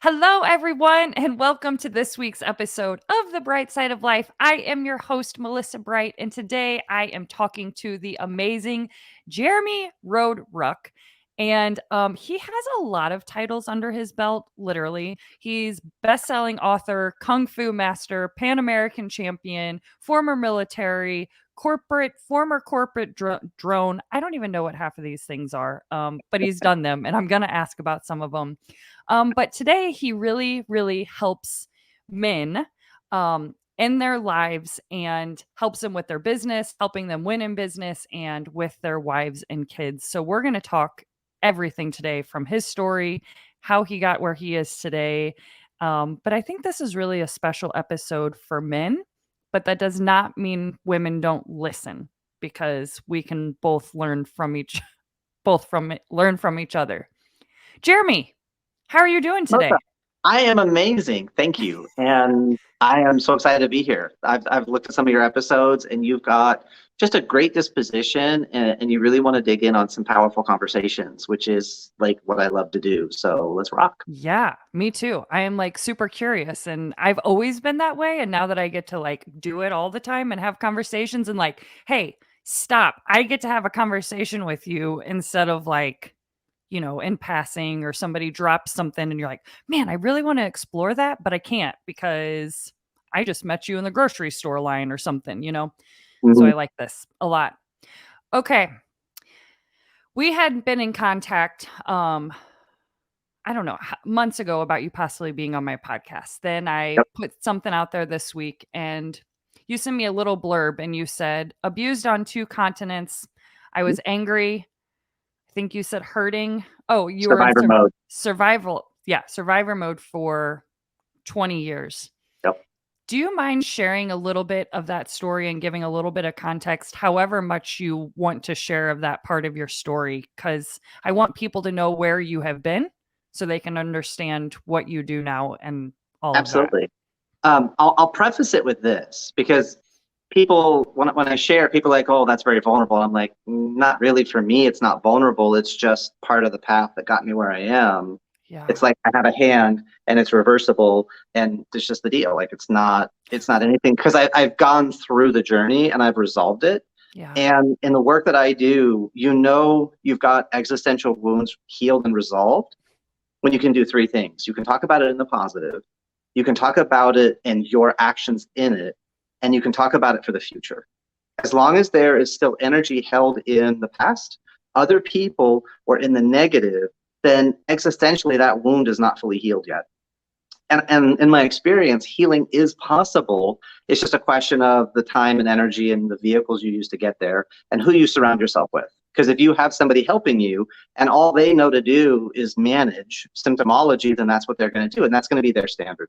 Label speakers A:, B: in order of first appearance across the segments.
A: Hello, everyone, and welcome to this week's episode of The Bright Side of Life. I am your host, Melissa Bright, and today I am talking to the amazing Jeremy Roadruck. And he has a lot of titles under his belt, literally. He's best-selling author, kung fu master, Pan American champion, former military, former corporate drone. I don't even know what half of these things are, but he's done them, and I'm going to ask about some of them. But today he really, really helps men in their lives and helps them with their business, helping them win in business and with their wives and kids. So we're going to talk everything today from his story, how he got where he is today. But I think this is really a special episode for men, but that does not mean women don't listen because we can both learn from learn from each other. Jeremy, how are you doing today?
B: Melissa, I am amazing. Thank you. And I am so excited to be here. I've looked at some of your episodes and you've got just a great disposition and you really want to dig in on some powerful conversations, which is like what I love to do. So let's rock.
A: Yeah, me too. I am like super curious and I've always been that way. And now that I get to like do it all the time and have conversations and like, hey, stop. I get to have a conversation with you instead of like, in passing or somebody drops something and you're like, man, I really want to explore that, but I can't because I just met you in the grocery store line or something. So I
B: Mhm.
A: like this a lot. Okay. We had been in contact, I don't know, months ago about you possibly being on my podcast. Then I
B: Yep.
A: put something out there this week and you sent me a little blurb and you said, abused on two continents. I was angry. I think you said hurting. Oh, you were in
B: Survivor mode.
A: survival. Yeah, survivor mode for 20 years.
B: Yep.
A: Do you mind sharing a little bit of that story and giving a little bit of context, however much you want to share of that part of your story? Because I want people to know where you have been so they can understand what you do now and all of that.
B: Absolutely. I'll preface it with this because people, when I share, people are like, oh, that's very vulnerable. I'm like, not really for me. It's not vulnerable. It's just part of the path that got me where I am.
A: Yeah.
B: It's like I have a hand and it's reversible and it's just the deal. Like it's not anything because I've gone through the journey and I've resolved it.
A: Yeah.
B: And in the work that I do, you've got existential wounds healed and resolved when you can do three things. You can talk about it in the positive, you can talk about it and your actions in it, and you can talk about it for the future. As long as there is still energy held in the past, other people, or in the negative, then existentially that wound is not fully healed yet. And in my experience, healing is possible. It's just a question of the time and energy and the vehicles you use to get there and who you surround yourself with. Because if you have somebody helping you and all they know to do is manage symptomology, then that's what they're going to do. And that's going to be their standard.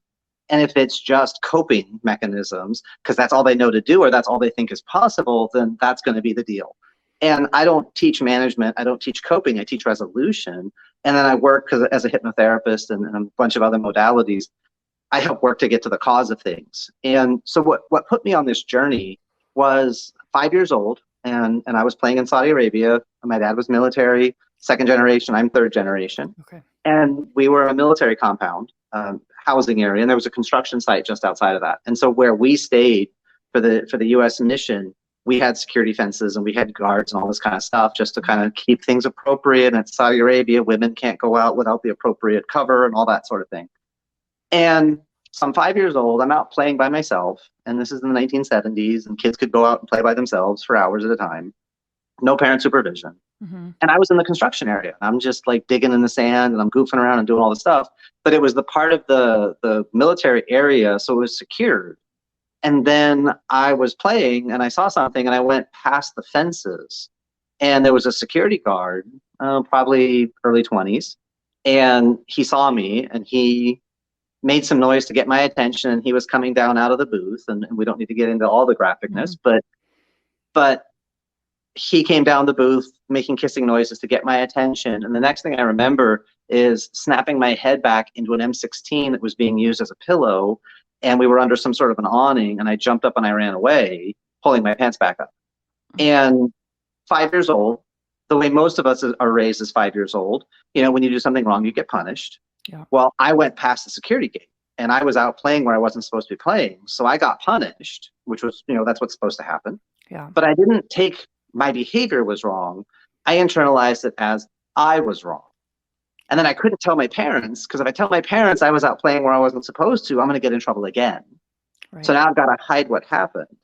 B: And if it's just coping mechanisms, because that's all they know to do or that's all they think is possible, then that's going to be the deal. And I don't teach management. I don't teach coping. I teach resolution. And then I work as a hypnotherapist and a bunch of other modalities. I help work to get to the cause of things. And so what put me on this journey was 5 years old, and I was playing in Saudi Arabia. My dad was military, second generation. I'm third generation.
A: Okay.
B: And we were a military compound, housing area, and there was a construction site just outside of that. And so where we stayed for the U.S. mission, we had security fences and we had guards and all this kind of stuff just to kind of keep things appropriate. And it's Saudi Arabia, women can't go out without the appropriate cover and all that sort of thing. And so I'm 5 years old, I'm out playing by myself, and this is in the 1970s, and kids could go out and play by themselves for hours at a time, no parent supervision.
A: Mm-hmm.
B: And I was in the construction area. I'm just like digging in the sand and I'm goofing around and doing all the stuff. But it was the part of the military area, so it was secured. And then I was playing and I saw something and I went past the fences and there was a security guard, probably early 20s. And he saw me and he made some noise to get my attention. And he was coming down out of the booth. And we don't need to get into all the graphicness, but he came down the booth making kissing noises to get my attention. And the next thing I remember is snapping my head back into an M16 that was being used as a pillow. And we were under some sort of an awning. And I jumped up and I ran away, pulling my pants back up. And 5 years old, the way most of us are raised as 5 years old, when you do something wrong, you get punished.
A: Yeah.
B: Well, I went past the security gate and I was out playing where I wasn't supposed to be playing. So I got punished, which was, that's what's supposed to happen.
A: Yeah.
B: But I didn't take my behavior was wrong. I internalized it as I was wrong. And then I couldn't tell my parents, because if I tell my parents I was out playing where I wasn't supposed to, I'm going to get in trouble again.
A: Right.
B: So now I've got to hide what happened.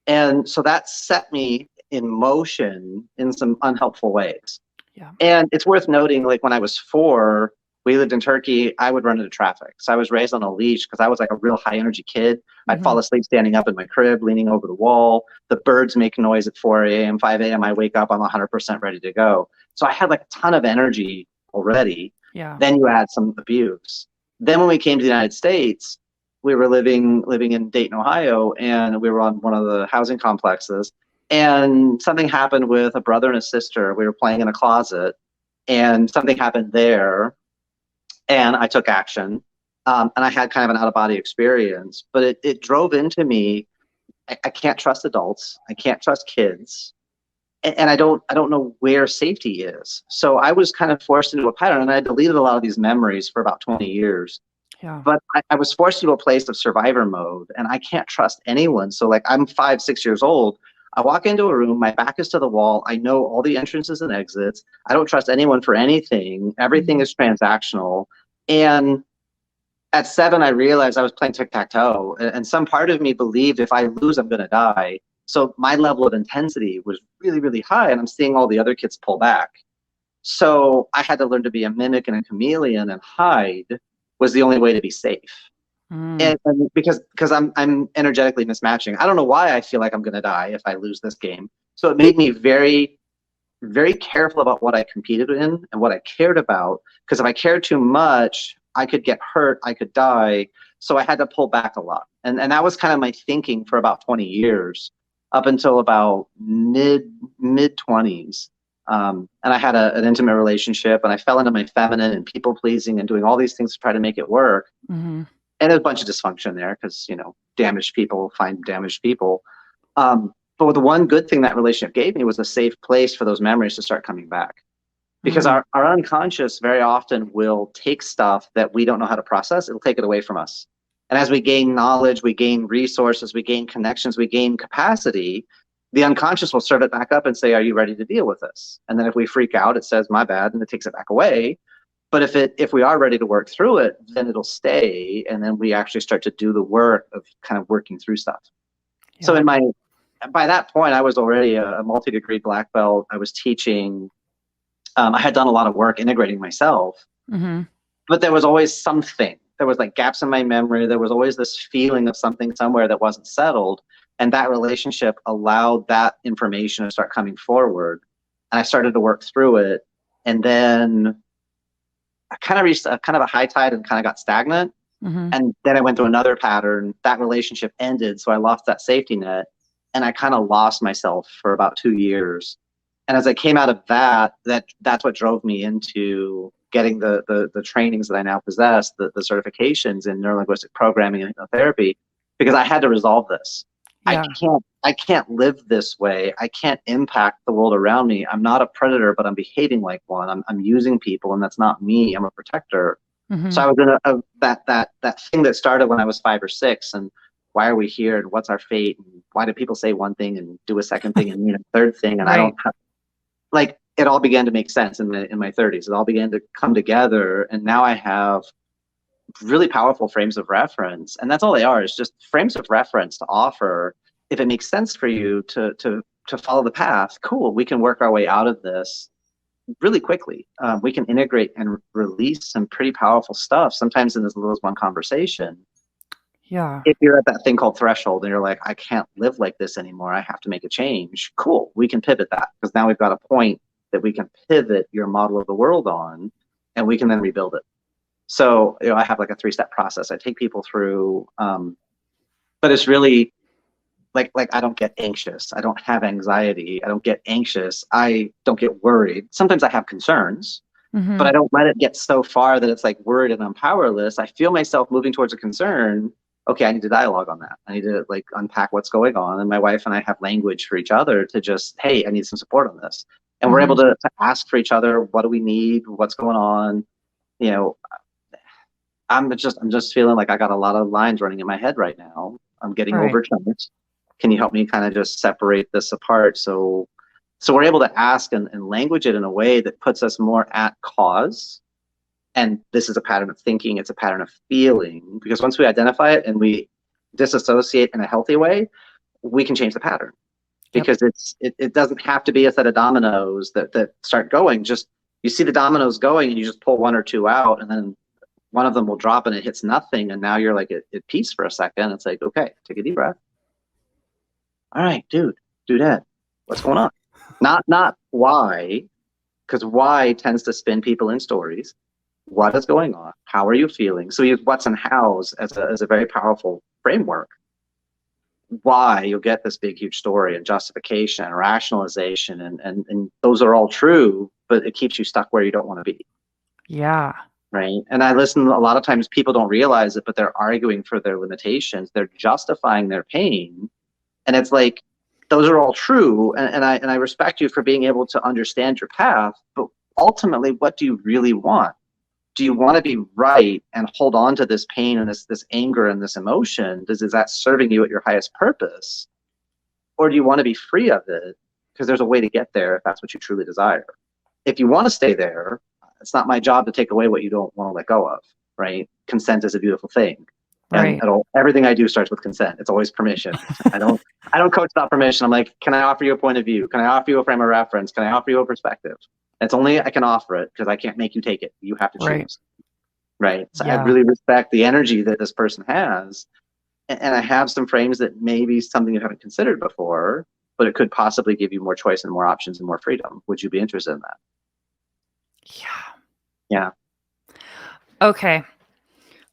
B: And so that set me in motion in some unhelpful ways.
A: Yeah.
B: And it's worth noting, like when I was 4, we lived in Turkey, I would run into traffic. So I was raised on a leash because I was like a real high energy kid. I'd fall asleep standing up in my crib, leaning over the wall. The birds make noise at 4 a.m., 5 a.m. I wake up, I'm 100% ready to go. So I had like a ton of energy already.
A: Yeah.
B: Then you add some abuse. Then when we came to the United States, we were living in Dayton, Ohio, and we were on one of the housing complexes. And something happened with a brother and a sister. We were playing in a closet, and something happened there, and I took action. And I had kind of an out-of-body experience, but it drove into me, I can't trust adults. I can't trust kids. And I don't know where safety is. So I was kind of forced into a pattern, and I deleted a lot of these memories for about 20 years.
A: Yeah.
B: But I was forced into a place of survivor mode, and I can't trust anyone. So like I'm 5, 6 years old. I walk into a room, my back is to the wall. I know all the entrances and exits. I don't trust anyone for anything. Everything is transactional. And at 7, I realized I was playing tic-tac-toe. And some part of me believed if I lose, I'm going to die. So my level of intensity was really, really high, and I'm seeing all the other kids pull back. So I had to learn to be a mimic and a chameleon, and hide was the only way to be safe. And because I'm energetically mismatching. I don't know why I feel like I'm going to die if I lose this game. So it made me very, very careful about what I competed in and what I cared about. Because if I cared too much, I could get hurt, I could die. So I had to pull back a lot. And that was kind of my thinking for about 20 years, up until about mid 20s. And I had an intimate relationship, and I fell into my feminine and people pleasing and doing all these things to try to make it work. And there's a bunch of dysfunction there because, damaged people find damaged people. But the one good thing that relationship gave me was a safe place for those memories to start coming back. Because our unconscious very often will take stuff that we don't know how to process. It'll take it away from us. And as we gain knowledge, we gain resources, we gain connections, we gain capacity, the unconscious will serve it back up and say, are you ready to deal with this? And then if we freak out, it says, my bad, and it takes it back away. But if we are ready to work through it, then it'll stay, and then we actually start to do the work of kind of working through stuff. Yeah. So by that point, I was already a multi-degree black belt. I was teaching. I had done a lot of work integrating myself, but there was always something. There was like gaps in my memory. There was always this feeling of something somewhere that wasn't settled, and that relationship allowed that information to start coming forward, and I started to work through it, and then I kind of reached a high tide and kind of got stagnant. And then I went through another pattern. That relationship ended, so I lost that safety net, and I kind of lost myself for about 2 years. And as I came out of that's what drove me into getting the trainings that I now possess, the certifications in neurolinguistic programming and hypnotherapy, because I had to resolve this. Yeah. I can't live this way. I can't impact the world around me. I'm not a predator, but I'm behaving like one. I'm using people, and that's not me. I'm a protector. So I was in that thing that started when I was 5 or 6, and why are we here, and what's our fate, and why do people say one thing and do a second thing and mean a third thing, and right. I don't have, like, it all began to make sense in my 30s. It all began to come together, and now I have really powerful frames of reference, and that's all they are, is just frames of reference to offer. If it makes sense for you to follow the path, cool, we can work our way out of this really quickly. We can integrate and release some pretty powerful stuff, sometimes in as little as one conversation. Yeah. If you're at that thing called threshold and you're like, I can't live like this anymore, I have to make a change, cool, we can pivot that, because now we've got a point that we can pivot your model of the world on, and we can then rebuild it. So, I have like a 3-step process I take people through, but it's really like I don't get anxious. I don't have anxiety. I don't get anxious. I don't get worried. Sometimes I have concerns, but I don't let it get so far that it's like worried and I'm powerless. I feel myself moving towards a concern. Okay, I need to dialogue on that. I need to like unpack what's going on. And my wife and I have language for each other to just, hey, I need some support on this. And we're able to ask for each other, what do we need? What's going on? I'm just feeling like I got a lot of lines running in my head right now. I'm getting
A: Right.
B: overwhelmed. Can you help me kind of just separate this apart so we're able to ask and language it in a way that puts us more at cause. And this is a pattern of thinking, it's a pattern of feeling. Because once we identify it and we disassociate in a healthy way, we can change the pattern.
A: Yep.
B: Because it doesn't have to be a set of dominoes that start going. Just you see the dominoes going and you just pull one or two out, and then one of them will drop and it hits nothing, and now you're like at peace for a second. It's like, okay, take a deep breath. All right, dudette, what's going on? Not why, because why tends to spin people in stories. What is going on? How are you feeling? So we use what's and how's as a very powerful framework. Why, you'll get this big huge story and justification and rationalization, and those are all true, but it keeps you stuck where you don't want to be.
A: Yeah.
B: Right. And I listen, a lot of times people don't realize it, but they're arguing for their limitations. They're justifying their pain. And it's like, those are all true. And I respect you for being able to understand your path. But ultimately, what do you really want? Do you want to be right and hold on to this pain and this anger and this emotion? Is that serving you at your highest purpose? Or do you want to be free of it? Because there's a way to get there if that's what you truly desire. If you want to stay there, it's not my job to take away what you don't want to let go of, right? Consent is a beautiful thing. And
A: Right.
B: everything I do starts with consent. It's always permission. I don't coach without permission. I'm like, can I offer you a point of view? Can I offer you a frame of reference? Can I offer you a perspective? It's only I can offer it because I can't make you take it. You have to
A: Right.
B: choose. Right. So I
A: Yeah.
B: really respect the energy that this person has. And I have some frames that maybe something you haven't considered before, but it could possibly give you more choice and more options and more freedom. Would you be interested in that?
A: Yeah.
B: Yeah.
A: Okay.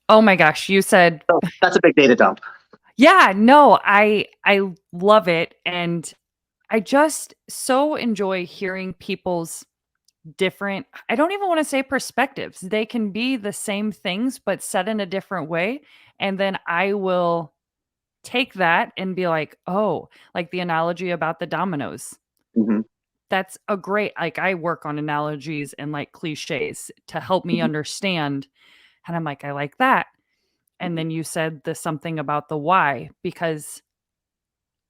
A: Oh my gosh, you said,
B: So that's a big data dump.
A: yeah, no, I love it, and I just so enjoy hearing people's different, I don't even want to say perspectives. They can be the same things but said in a different way, and then I will take that and be like, "Oh, like the analogy about the dominoes."
B: Mm-hmm.
A: That's a great, like, I work on analogies and like cliches to help me
B: Mm-hmm.
A: understand, and I'm like, "I like that." And
B: Mm-hmm.
A: then you said the something about the why, because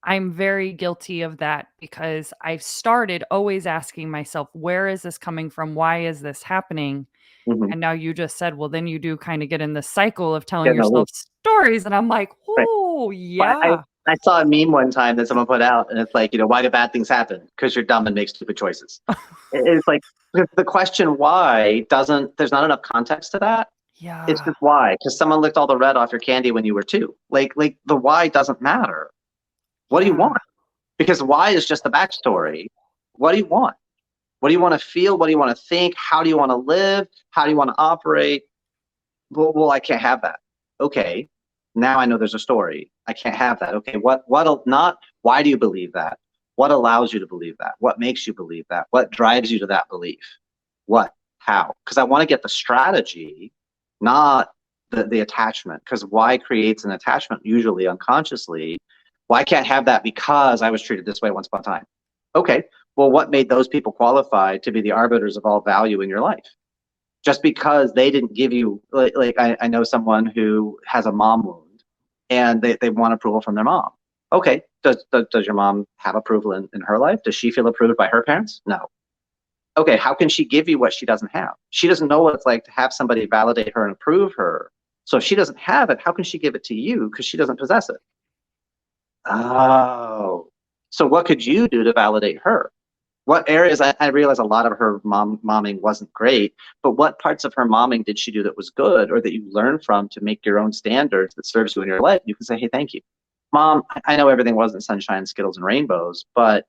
A: I'm very guilty of that, because I've started always asking myself, where is this coming from? Why is this happening?
B: Mm-hmm.
A: And now you just said, well, then you do kind of get in the cycle of telling
B: Get in a
A: yourself
B: loop.
A: stories. And I'm like,
B: Right.
A: oh,
B: But
A: yeah.
B: I saw a meme one time that someone put out, and it's like, why do bad things happen? Because you're dumb and make stupid choices. It's like the question why doesn't, there's not enough context to that. It's
A: Yeah.
B: just why, because someone licked all the red off your candy when you were two. Like the why doesn't matter. What do you
A: Yeah.
B: want? Because why is just the backstory. What do you want? What do you want to feel? What do you want to think? How do you want to live? How do you want to operate? Well, I can't have that. Okay, now I know there's a story. I can't have that. Okay, what not? Why do you believe that? What allows you to believe that? What makes you believe that? What drives you to that belief? What? How? Because I want to get the strategy, not the attachment. Because why creates an attachment usually unconsciously. Well, I can't have that because I was treated this way once upon a time. Okay, well, what made those people qualified to be the arbiters of all value in your life? Just because they didn't give you, like I know someone who has a mom wound and they want approval from their mom. Okay, does your mom have approval in her life? Does she feel approved by her parents? No. Okay, how can she give you what she doesn't have? She doesn't know what it's like to have somebody validate her and approve her. So if she doesn't have it, how can she give it to you? Because she doesn't possess it. Oh, so what could you do to validate her? What areas, I realize a lot of her momming wasn't great, but what parts of her momming did she do that was good or that you learned from to make your own standards that serves you in your life? You can say, hey, thank you. Mom, I know everything wasn't sunshine, Skittles, and rainbows, but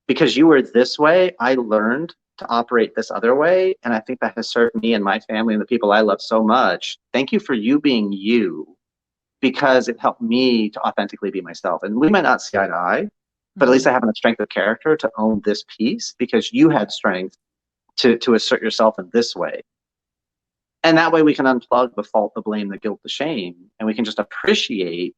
B: because you were this way, I learned to operate this other way. And I think that has served me and my family and the people I love so much. Thank you for you being you, because it helped me to authentically be myself. And we might not see eye to eye, but at least I
A: Mhm.
B: have enough strength of character to own this piece because you had strength to assert yourself in this way. And that way we can unplug the fault, the blame, the guilt, the shame, and we can just appreciate,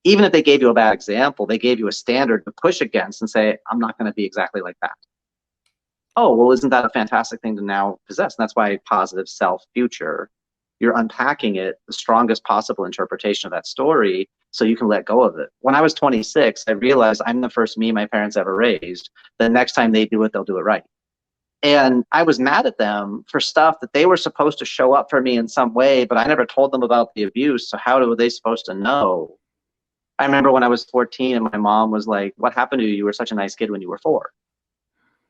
B: even if they gave you a bad example, they gave you a standard to push against and say, I'm not going to be exactly like that. Oh, well, isn't that a fantastic thing to now possess? And that's why positive self future You're unpacking it, the strongest possible interpretation of that story, so you can let go of it. When I was 26, I realized I'm the first me my parents ever raised. The next time they do it, they'll do it right. And I was mad at them for stuff that they were supposed to show up for me in some way, but I never told them about the abuse. So how were they supposed to know? I remember when I was 14 and my mom was like, "What happened to you? You were such a nice kid when you were 4."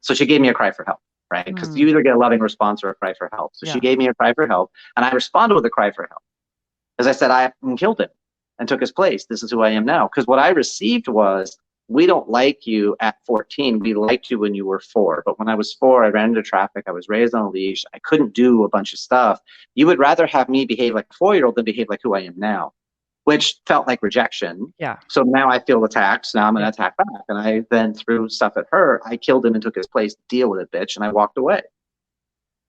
B: So she gave me a cry for help, right? Because you either get a loving response or a cry for help. So she gave me a cry for help, and I responded with a cry for help. As I said, I killed him and took his place. This is who I am now. Because what I received was, we don't like you at 14. We liked you when you were 4. But when I was 4, I ran into traffic. I was raised on a leash. I couldn't do a bunch of stuff. You would rather have me behave like a 4-year-old than behave like who I am now, which felt like rejection.
A: Yeah.
B: So now I feel attacked. Now I'm going to attack back. And I then threw stuff at her. I killed him and took his place. Deal with it, bitch. And I walked away.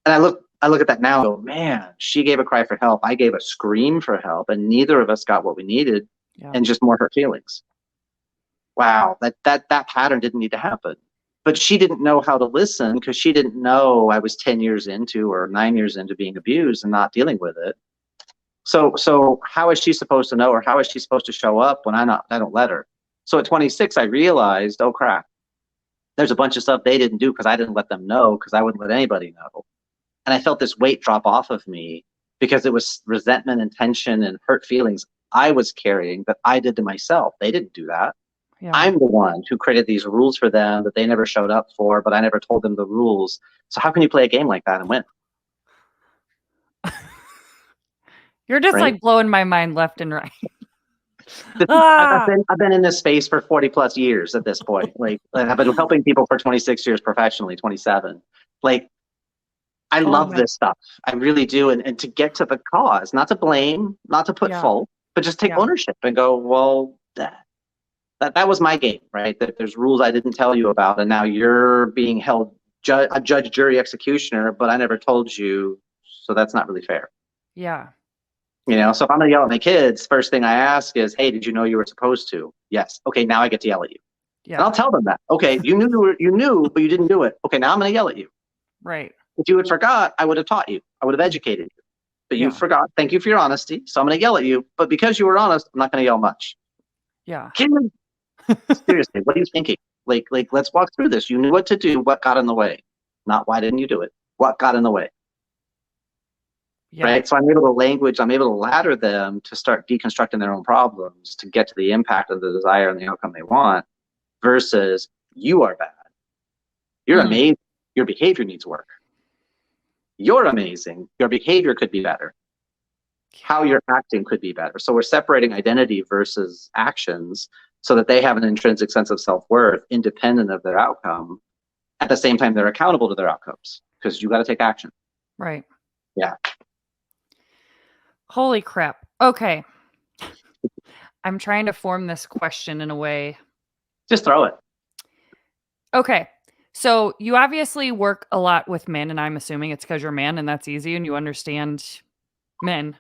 B: And I look at that now and go, man, she gave a cry for help. I gave a scream for help. And neither of us got what we needed, and just more hurt feelings. Wow, that pattern didn't need to happen. But she didn't know how to listen because she didn't know I was 10 years into or 9 years into being abused and not dealing with it. So how is she supposed to know, or how is she supposed to show up when I don't let her? So at 26, I realized, oh crap, there's a bunch of stuff they didn't do because I didn't let them know, because I wouldn't let anybody know. And I felt this weight drop off of me because it was resentment and tension and hurt feelings I was carrying that I did to myself. They didn't do that. Yeah. I'm the one who created these rules for them that they never showed up for, but I never told them the rules. So how can you play a game like that and win?
A: You're just like blowing my mind left and right.
B: I've been in this space for 40 plus years at this point. Like I've been helping people for 26 years professionally, 27. Like I love this stuff. I really do. And to get to the cause, not to blame, not to put fault, but just take ownership and go, well, that was my game, right? That there's rules I didn't tell you about, and now you're being held a judge, jury, executioner, but I never told you, so that's not really fair.
A: Yeah.
B: You know, so if I'm gonna yell at my kids, first thing I ask is, hey, did you know you were supposed to? Yes. Okay, now I get to yell at you. Yeah. And I'll tell them that. Okay, you knew, but you didn't do it. Okay, now I'm gonna yell at you.
A: Right.
B: If you had forgot, I would have taught you. I would have educated you. But you forgot. Thank you for your honesty. So I'm gonna yell at you. But because you were honest, I'm not gonna yell much.
A: Yeah.
B: Seriously, what are you thinking? Like, let's walk through this. You knew what to do. What got in the way? Not why didn't you do it? What got in the way? Yeah. Right. So I'm able to ladder them to start deconstructing their own problems to get to the impact of the desire and the outcome they want, versus you are bad. You're amazing. Your behavior needs work. You're amazing. Your behavior could be better. How you're acting could be better. So we're separating identity versus actions so that they have an intrinsic sense of self-worth independent of their outcome. At the same time, they're accountable to their outcomes because you got to take action.
A: Right.
B: Yeah.
A: Holy crap. Okay. I'm trying to form this question in a way.
B: Just throw it.
A: Okay. So you obviously work a lot with men, and I'm assuming it's because you're a man and that's easy and you understand men.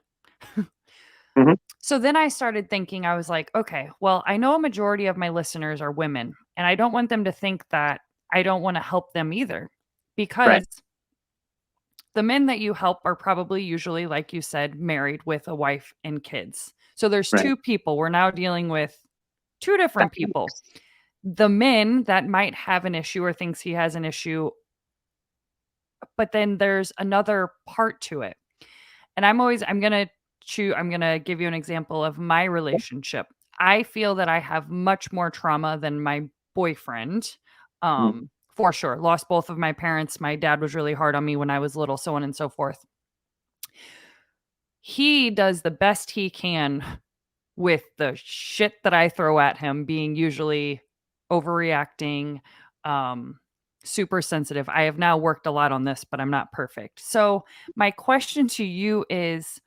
B: Mm-hmm.
A: So then I started thinking, I was like, okay, well, I know a majority of my listeners are women, and I don't want them to think that I don't want to help them either, because the men that you help are probably usually, like you said, married with a wife and kids. So there's two people. We're now dealing with two different people. The men that might have an issue or thinks he has an issue, but then there's another part to it. And I'm going to give you an example of my relationship. I feel that I have much more trauma than my boyfriend. For sure. Lost both of my parents. My dad was really hard on me when I was little, so on and so forth. He does the best he can with the shit that I throw at him, being usually overreacting, super sensitive. I have now worked a lot on this, but I'm not perfect. So my question to you is,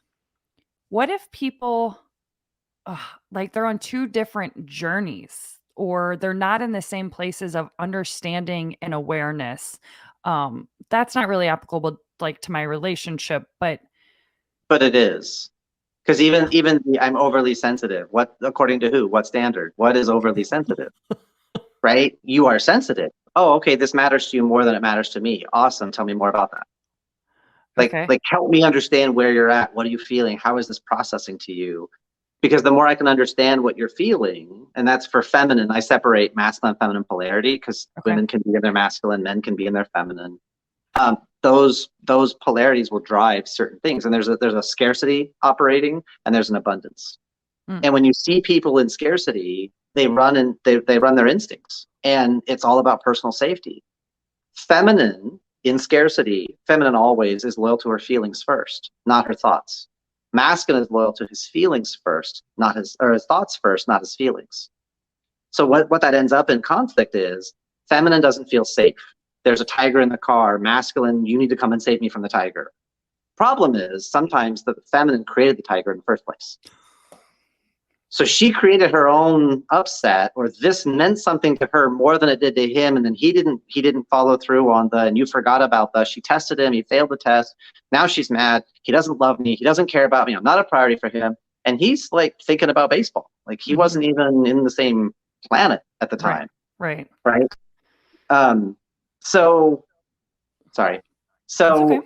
A: what if people, like they're on two different journeys, or they're not in the same places of understanding and awareness? That's not really applicable like to my relationship, but
B: it is. Because even I'm overly sensitive. What, according to who? What standard? What is overly sensitive? Right? You are sensitive. Oh, okay. This matters to you more than it matters to me. Awesome. Tell me more about that.
A: Okay.
B: Like help me understand where you're at. What are you feeling? How is this processing to you? Because the more I can understand what you're feeling, and that's for feminine, I separate masculine and feminine polarity because
A: Okay.
B: women can be in their masculine, men can be in their feminine. Those polarities will drive certain things, and there's a scarcity operating, and there's an abundance.
A: Mm.
B: And when you see people in scarcity, they run their instincts, and it's all about personal safety. Feminine in scarcity, feminine always is loyal to her feelings first, not her thoughts. Masculine is loyal to his feelings first, not his thoughts first, not his feelings. So what that ends up in conflict is feminine doesn't feel safe. There's a tiger in the car. Masculine, you need to come and save me from the tiger. Problem is sometimes the feminine created the tiger in the first place. So she created her own upset, or this meant something to her more than it did to him, and then he didn't follow through on and you forgot about she tested him, he failed the test. Now she's mad. He doesn't love me. He doesn't care about me. I'm not a priority for him. And he's like thinking about baseball. Like he wasn't even in the same planet at the time.
A: Right.
B: So sorry.
A: Okay.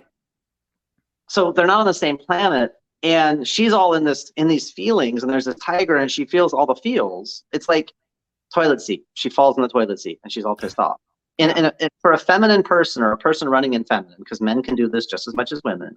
B: So they're not on the same planet. And she's all in these feelings, and there's a tiger, and she feels all the feels. It's like toilet seat. She falls in the toilet seat, and she's all pissed off. And for a feminine person, or a person running in feminine, because men can do this just as much as women,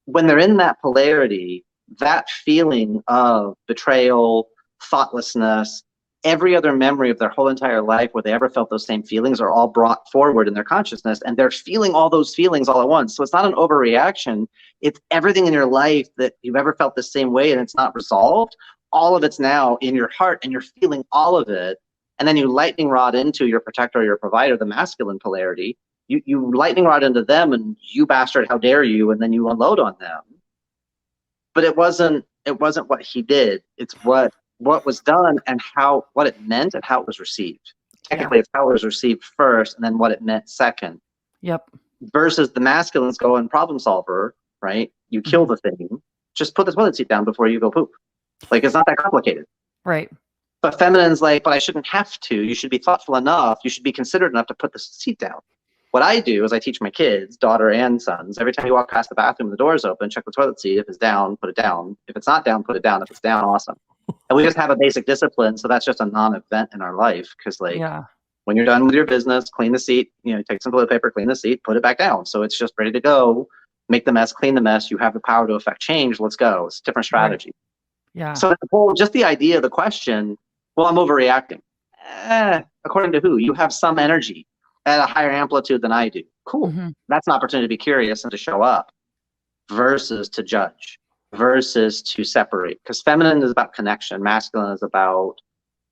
B: when they're in that polarity, that feeling of betrayal, thoughtlessness, every other memory of their whole entire life where they ever felt those same feelings are all brought forward in their consciousness, and they're feeling all those feelings all at once. So it's not an overreaction. It's everything in your life that you've ever felt the same way and it's not resolved. All of it's now in your heart, and you're feeling all of it. And then you lightning rod into your protector or your provider, the masculine polarity. You lightning rod into them, and you bastard, how dare you? And then you unload on them. But it wasn't what he did. It's what was done, and what it meant and how it was received. Technically, it's how it was received first, and then what it meant second.
A: Yep.
B: Versus the masculines going problem solver, right? You kill the thing. Just put the toilet seat down before you go poop. Like, it's not that complicated.
A: Right.
B: But feminine's like, but I shouldn't have to. You should be thoughtful enough. You should be considerate enough to put the seat down. What I do is I teach my kids, daughter and sons, every time you walk past the bathroom and the door's open, check the toilet seat. If it's down, put it down. If it's not down, put it down. If it's down, awesome. And we just have a basic discipline. So that's just a non-event in our life. Because when you're done with your business, clean the seat, take some toilet paper, clean the seat, put it back down. So it's just ready to go. Make the mess, clean the mess. You have the power to affect change. Let's go. It's a different strategy.
A: Right. Yeah.
B: So just the idea of the question, well, I'm overreacting. According to who? You have some energy at a higher amplitude than I do. Cool. That's an opportunity to be curious and to show up versus to judge, versus to separate. Because feminine is about connection. Masculine is about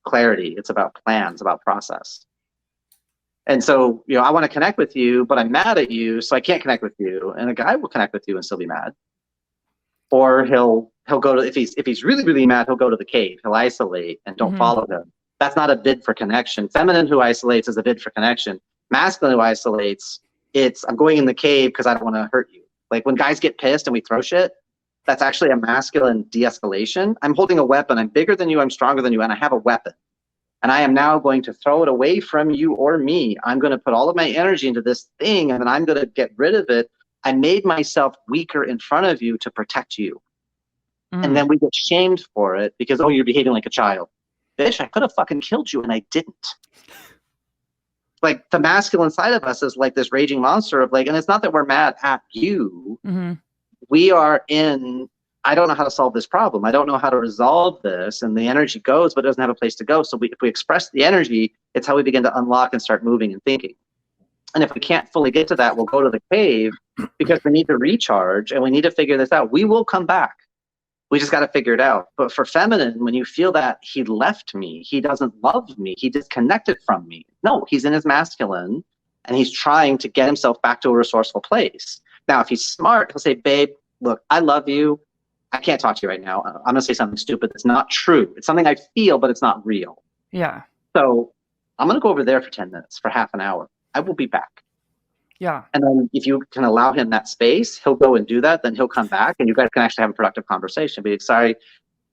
B: clarity. It's about plans, about process. And so, I want to connect with you, but I'm mad at you, so I can't connect with you. And a guy will connect with you and still be mad. Or he'll go to, if he's really, really mad, he'll go to the cave. He'll isolate and don't follow him. That's not a bid for connection. Feminine who isolates is a bid for connection. Masculine who isolates, I'm going in the cave because I don't want to hurt you. Like when guys get pissed and we throw shit, that's actually a masculine de-escalation. I'm holding a weapon. I'm bigger than you. I'm stronger than you. And I have a weapon. And I am now going to throw it away from you or me. I'm going to put all of my energy into this thing, and then I'm going to get rid of it. I made myself weaker in front of you to protect you. And then we get shamed for it because, oh, you're behaving like a child. Bitch, I could have fucking killed you and I didn't. Like the masculine side of us is like this raging monster of like, and it's not that we're mad at you. We are I don't know how to solve this problem. I don't know how to resolve this. And the energy goes, but it doesn't have a place to go. So if we express the energy, it's how we begin to unlock and start moving and thinking. And if we can't fully get to that, we'll go to the cave because we need to recharge and we need to figure this out. We will come back. We just got to figure it out. But for feminine, when you feel that he left me, he doesn't love me, he disconnected from me. No, he's in his masculine and he's trying to get himself back to a resourceful place. Now, if he's smart, he'll say, babe, look, I love you. I can't talk to you right now. I'm going to say something stupid that's not true. It's something I feel, but it's not real.
A: Yeah.
B: So I'm going to go over there for 10 minutes, for half an hour. I will be back.
A: Yeah.
B: And then if you can allow him that space, he'll go and do that. Then he'll come back and you guys can actually have a productive conversation. Be like, sorry,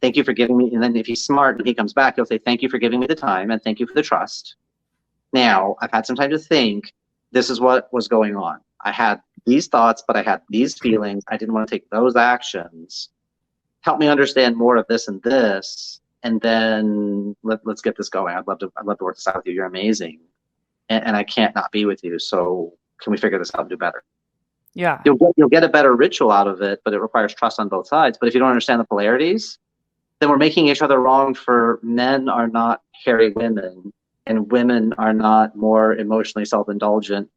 B: thank you for giving me. And then if he's smart and he comes back, he'll say, thank you for giving me the time and thank you for the trust. Now, I've had some time to think. This is what was going on. I had these thoughts, but I had these feelings. I didn't want to take those actions. Help me understand more of this and this, and then let's get this going. I'd love to work this out with you. You're amazing, and I can't not be with you. So can we figure this out and do better?
A: Yeah.
B: You'll get a better ritual out of it, but it requires trust on both sides. But if you don't understand the polarities, then we're making each other wrong. For men are not hairy women, and women are not more emotionally self-indulgent,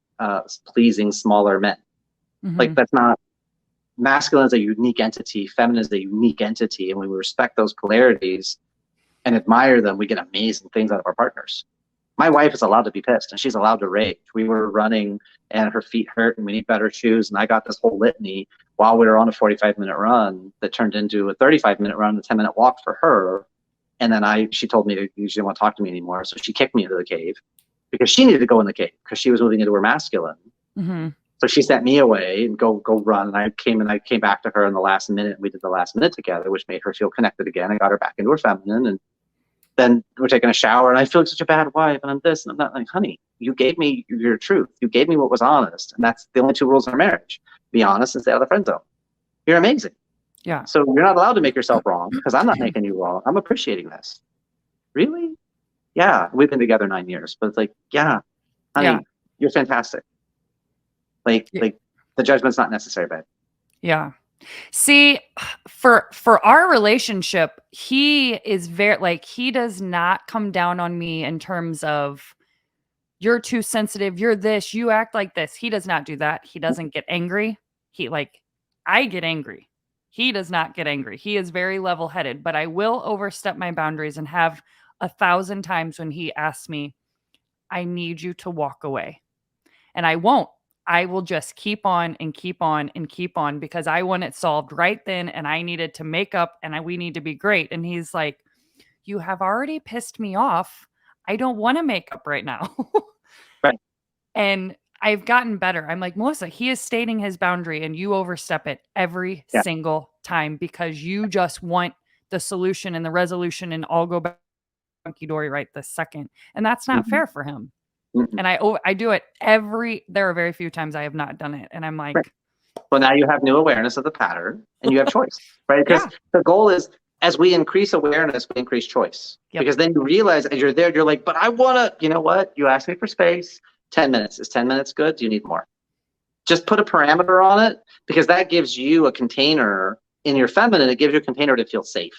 B: pleasing smaller men. Like, that's not. Masculine is a unique entity, feminine is a unique entity, and when we respect those polarities and admire them, we get amazing things out of our partners. My wife is allowed to be pissed, and she's allowed to rage. We were running, and her feet hurt, and we need better shoes, and I got this whole litany while we were on a 45-minute run that turned into a 35-minute run, a 10-minute walk for her. And then she told me she didn't want to talk to me anymore, so she kicked me into the cave because she needed to go in the cave because she was moving into her masculine. So she sent me away and go run. And I came back to her in the last minute. We did the last minute together, which made her feel connected again. I got her back into her feminine. And then we're taking a shower, and I feel like such a bad wife, and I'm this, and I'm not. Like, honey, you gave me your truth. You gave me what was honest. And that's the only 2 rules in our marriage. Be honest and stay out of the friend zone. You're amazing.
A: Yeah.
B: So you're not allowed to make yourself wrong because I'm not making you wrong. I'm appreciating this. Really? Yeah. We've been together 9 years, but it's like, yeah, honey, you're fantastic. Like the judgment's not necessary, babe.
A: Yeah. See, for our relationship, he is very, like, he does not come down on me in terms of you're too sensitive, you're this, you act like this. He does not do that. He doesn't get angry. I get angry. He does not get angry. He is very level-headed, but I will overstep my boundaries and have 1,000 times when he asks me, I need you to walk away. And I won't. I will just keep on and keep on and keep on because I want it solved right then, and I needed to make up, and we need to be great. And he's like, you have already pissed me off. I don't want to make up right now.
B: Right.
A: And I've gotten better. I'm like, Melissa, he is stating his boundary and you overstep it every single time because you just want the solution and the resolution and I'll go back hunky dory right this second. And that's not fair for him. And I do it there are very few times I have not done it. And I'm like,
B: well, now you have new awareness of the pattern and you have choice, right? Because the goal is, as we increase awareness, we increase choice. Because then you realize as you're there, you're like, but I want to, you know what? You asked me for space. 10 minutes. Is 10 minutes good? Do you need more? Just put a parameter on it because that gives you a container in your feminine. It gives you a container to feel safe.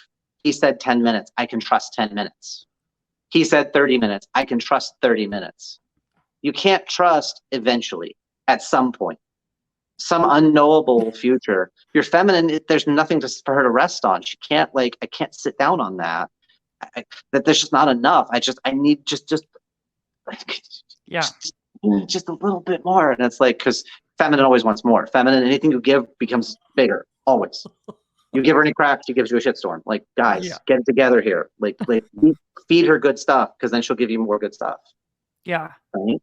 B: He said 10 minutes. I can trust 10 minutes. He said 30 minutes. I can trust 30 minutes. You can't trust eventually at some point, some unknowable future. Your feminine, there's nothing for her to rest on. She can't I can't sit down on that. That there's just not enough. I need just a little bit more. And it's like, because feminine always wants more. Feminine, anything you give becomes bigger, always. You give her any crap, she gives you a shitstorm. Like, guys, get it together here. Like feed her good stuff, because then she'll give you more good stuff.
A: Yeah.
B: Right?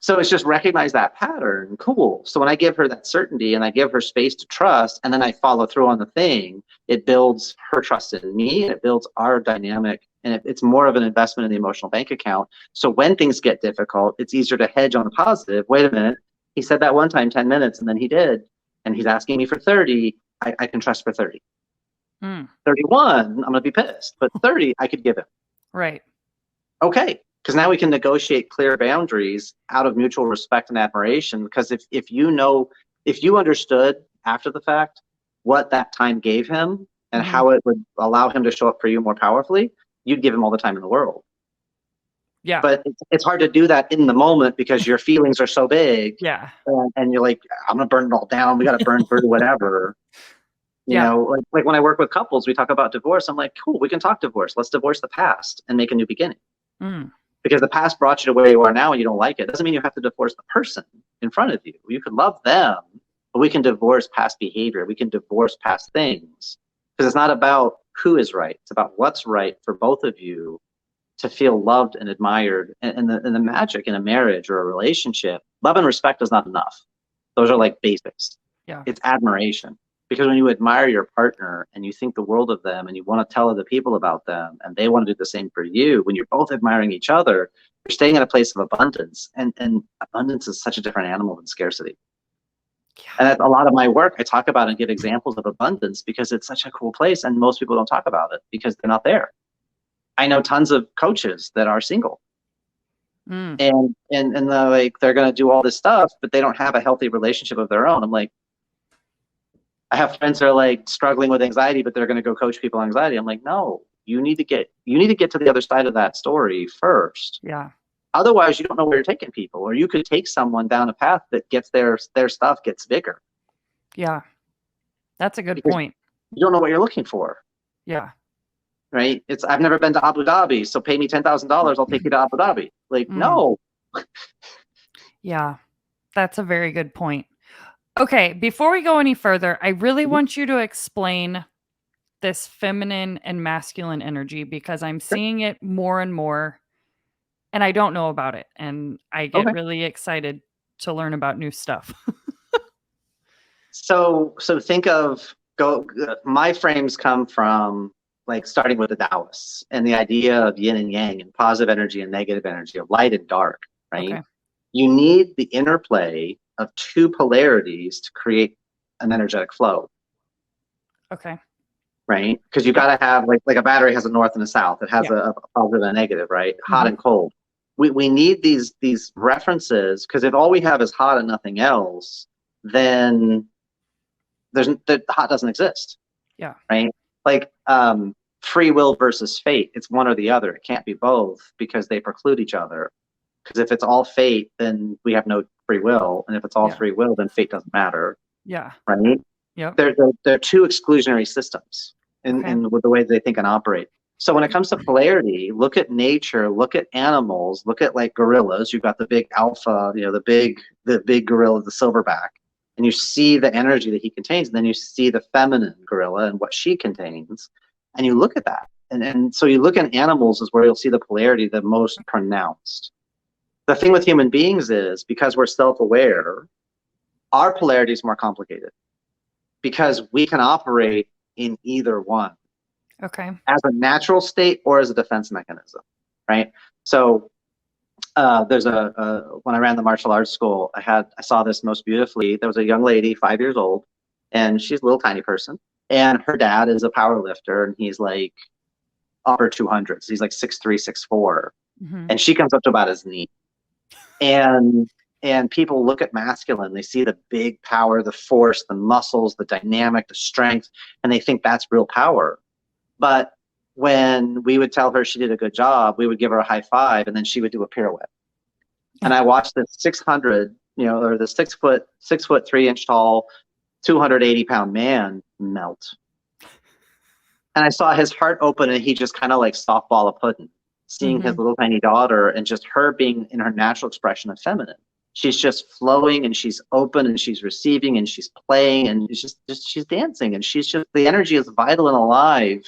B: So it's just recognize that pattern. Cool. So when I give her that certainty and I give her space to trust, and then I follow through on the thing, it builds her trust in me, and it builds our dynamic. And it's more of an investment in the emotional bank account. So when things get difficult, it's easier to hedge on the positive. Wait a minute. He said that one time, 10 minutes, and then he did. And he's asking me for 30. I can trust for 30. 31, I'm going to be pissed. But 30, I could give him.
A: Right.
B: Okay. Because now we can negotiate clear boundaries out of mutual respect and admiration. Because if you understood after the fact what that time gave him and how it would allow him to show up for you more powerfully, you'd give him all the time in the world.
A: Yeah.
B: But it's hard to do that in the moment because your feelings are so big.
A: Yeah.
B: And you're like, I'm going to burn it all down. We got to burn through whatever. You know, like when I work with couples, we talk about divorce. I'm like, cool, we can talk divorce. Let's divorce the past and make a new beginning. Because the past brought you to where you are now and you don't like it. Doesn't mean you have to divorce the person in front of you. You can love them, but we can divorce past behavior. We can divorce past things. Because it's not about who is right. It's about what's right for both of you to feel loved and admired. And the magic in a marriage or a relationship, love and respect is not enough. Those are like basics.
A: Yeah.
B: It's admiration. Because when you admire your partner and you think the world of them and you want to tell other people about them and they want to do the same for you, when you're both admiring each other, you're staying in a place of abundance. And abundance is such a different animal than scarcity. And that's a lot of my work. I talk about and give examples of abundance because it's such a cool place, and most people don't talk about it because they're not there. I know tons of coaches that are single,
A: Mm.
B: and they're like, they're going to do all this stuff, but they don't have a healthy relationship of their own. I'm like, I have friends that are like struggling with anxiety, but they're going to go coach people on anxiety. I'm like, no, you need to get to the other side of that story first.
A: Yeah.
B: Otherwise, you don't know where you're taking people, or you could take someone down a path that gets their stuff gets bigger.
A: Yeah. That's a good
B: Because
A: point.
B: you don't know what you're looking for.
A: Yeah.
B: Right? I've never been to Abu Dhabi, so pay me $10,000, I'll take you to Abu Dhabi. Like, no.
A: Yeah. That's a very good point. Okay, before we go any further, I really want you to explain this feminine and masculine energy because I'm seeing it more and more and I don't know about it, and I get
B: Okay.
A: really excited to learn about new stuff.
B: So think of my frames come from like starting with the Taoists and the idea of yin and yang and positive energy and negative energy, of light and dark, right?
A: Okay.
B: You need the interplay of two polarities to create an energetic flow.
A: Okay.
B: Right? Because you got to have like a battery has a north and a south. It has a positive and a negative, right? Hot and cold. We need these references, because if all we have is hot and nothing else, then the hot doesn't exist.
A: Yeah.
B: Right? Like free will versus fate. It's one or the other. It can't be both because they preclude each other. Because if it's all fate, then we have no free will, and if it's all free will, then fate doesn't matter.
A: Yeah.
B: Right?
A: Yeah.
B: They're two exclusionary systems in with the way they think and operate. So when it comes to polarity, look at nature, look at animals, look at like gorillas. You've got the big alpha, the big gorilla, the silverback, and you see the energy that he contains, and then you see the feminine gorilla and what she contains, and you look at that. And so you look at animals is where you'll see the polarity the most pronounced. The thing with human beings is, because we're self-aware, our polarity is more complicated because we can operate in either one.
A: Okay.
B: As a natural state or as a defense mechanism, right? So there's when I ran the martial arts school, I saw this most beautifully. There was a young lady, 5 years old, and she's a little tiny person, and her dad is a power lifter, and he's like upper 200s. He's like 6'3", 6'4", and she comes up to about his knee. And people look at masculine, they see the big power, the force, the muscles, the dynamic, the strength, and they think that's real power. But when we would tell her she did a good job, we would give her a high five, and then she would do a pirouette. And I watched this 600, or the 6 foot 3 inch tall, 280-pound man melt. And I saw his heart open, and he just kind of like softball a pudding, seeing his little tiny daughter and just her being in her natural expression of feminine. She's just flowing, and she's open, and she's receiving, and she's playing, and she's dancing, and the energy is vital and alive.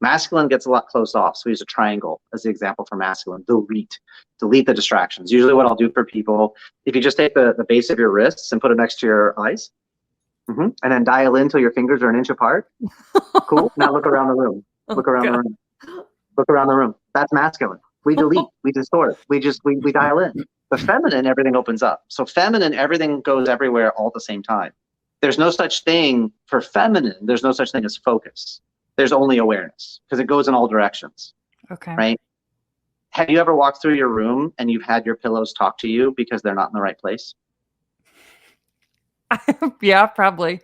B: Masculine gets a lot closed off. So we use a triangle as the example for masculine. Delete the distractions. Usually what I'll do for people, if you just take the base of your wrists and put it next to your eyes, and then dial in till your fingers are an inch apart. Cool. Now look around the room. Look around the room. Look around the room. That's masculine. We delete, we distort, we dial in. The feminine, everything opens up. So feminine, everything goes everywhere all at the same time. There's no such thing for feminine. There's no such thing as focus. There's only awareness, because it goes in all directions.
A: Okay.
B: Right? Have you ever walked through your room and you've had your pillows talk to you because they're not in the right place?
A: Yeah, probably.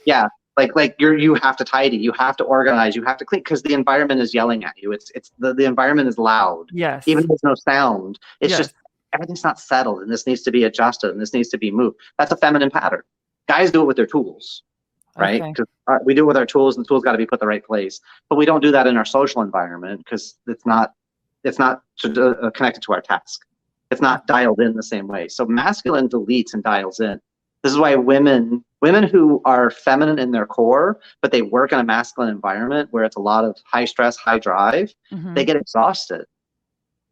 B: Yeah. Like you have to tidy, you have to organize, you have to clean, because the environment is yelling at you. It's the environment is loud.
A: Yes.
B: Even if there's no sound, it's just everything's not settled, and this needs to be adjusted, and this needs to be moved. That's a feminine pattern. Guys do it with their tools, right? Because we do it with our tools, and the tools got to be put in the right place. But we don't do that in our social environment because it's not connected to our task. It's not dialed in the same way. So masculine deletes and dials in. This is why women who are feminine in their core, but they work in a masculine environment where it's a lot of high stress, high drive, they get exhausted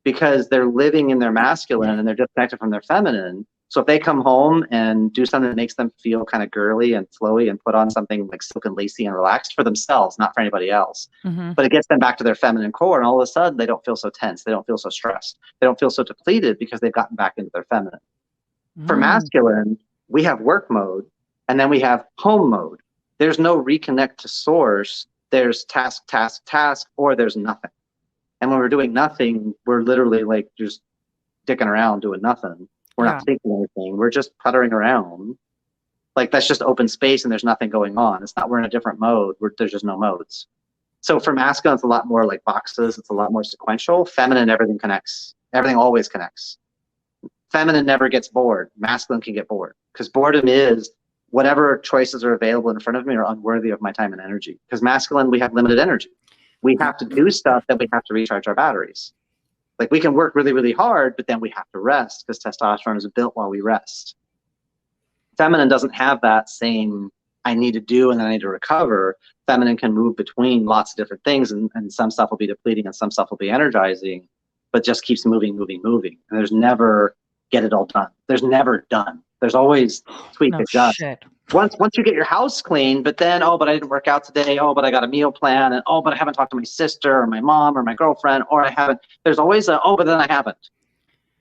B: because they're living in their masculine and they're disconnected from their feminine. So if they come home and do something that makes them feel kind of girly and flowy and put on something like silk and lacy and relaxed for themselves, not for anybody else, but it gets them back to their feminine core, and all of a sudden they don't feel so tense, they don't feel so stressed, they don't feel so depleted because they've gotten back into their feminine. For masculine, we have work mode, And then we have home mode. There's no reconnect to source. There's task, task, task, or there's nothing. And when we're doing nothing, we're literally like just dicking around doing nothing. We're not thinking anything. We're just puttering around. Like that's just open space and there's nothing going on. It's not we're in a different mode. There's just no modes. So for masculine, it's a lot more like boxes. It's a lot more sequential. Feminine, everything connects. Everything always connects. Feminine never gets bored. Masculine can get bored because boredom is whatever choices are available in front of me are unworthy of my time and energy. Because masculine, we have limited energy. We have to do stuff that we have to recharge our batteries. Like we can work really, really hard, but then we have to rest because testosterone is built while we rest. Feminine doesn't have that same I need to do and then I need to recover. Feminine can move between lots of different things, and some stuff will be depleting and some stuff will be energizing, but just keeps moving. And there's never get it all done. There's never done. There's always tweak, adjust.
A: Shit.
B: Once you get your house clean, but then, but I didn't work out today. But I got a meal plan. And but I haven't talked to my sister or my mom or my girlfriend, or I haven't. There's always but then I haven't.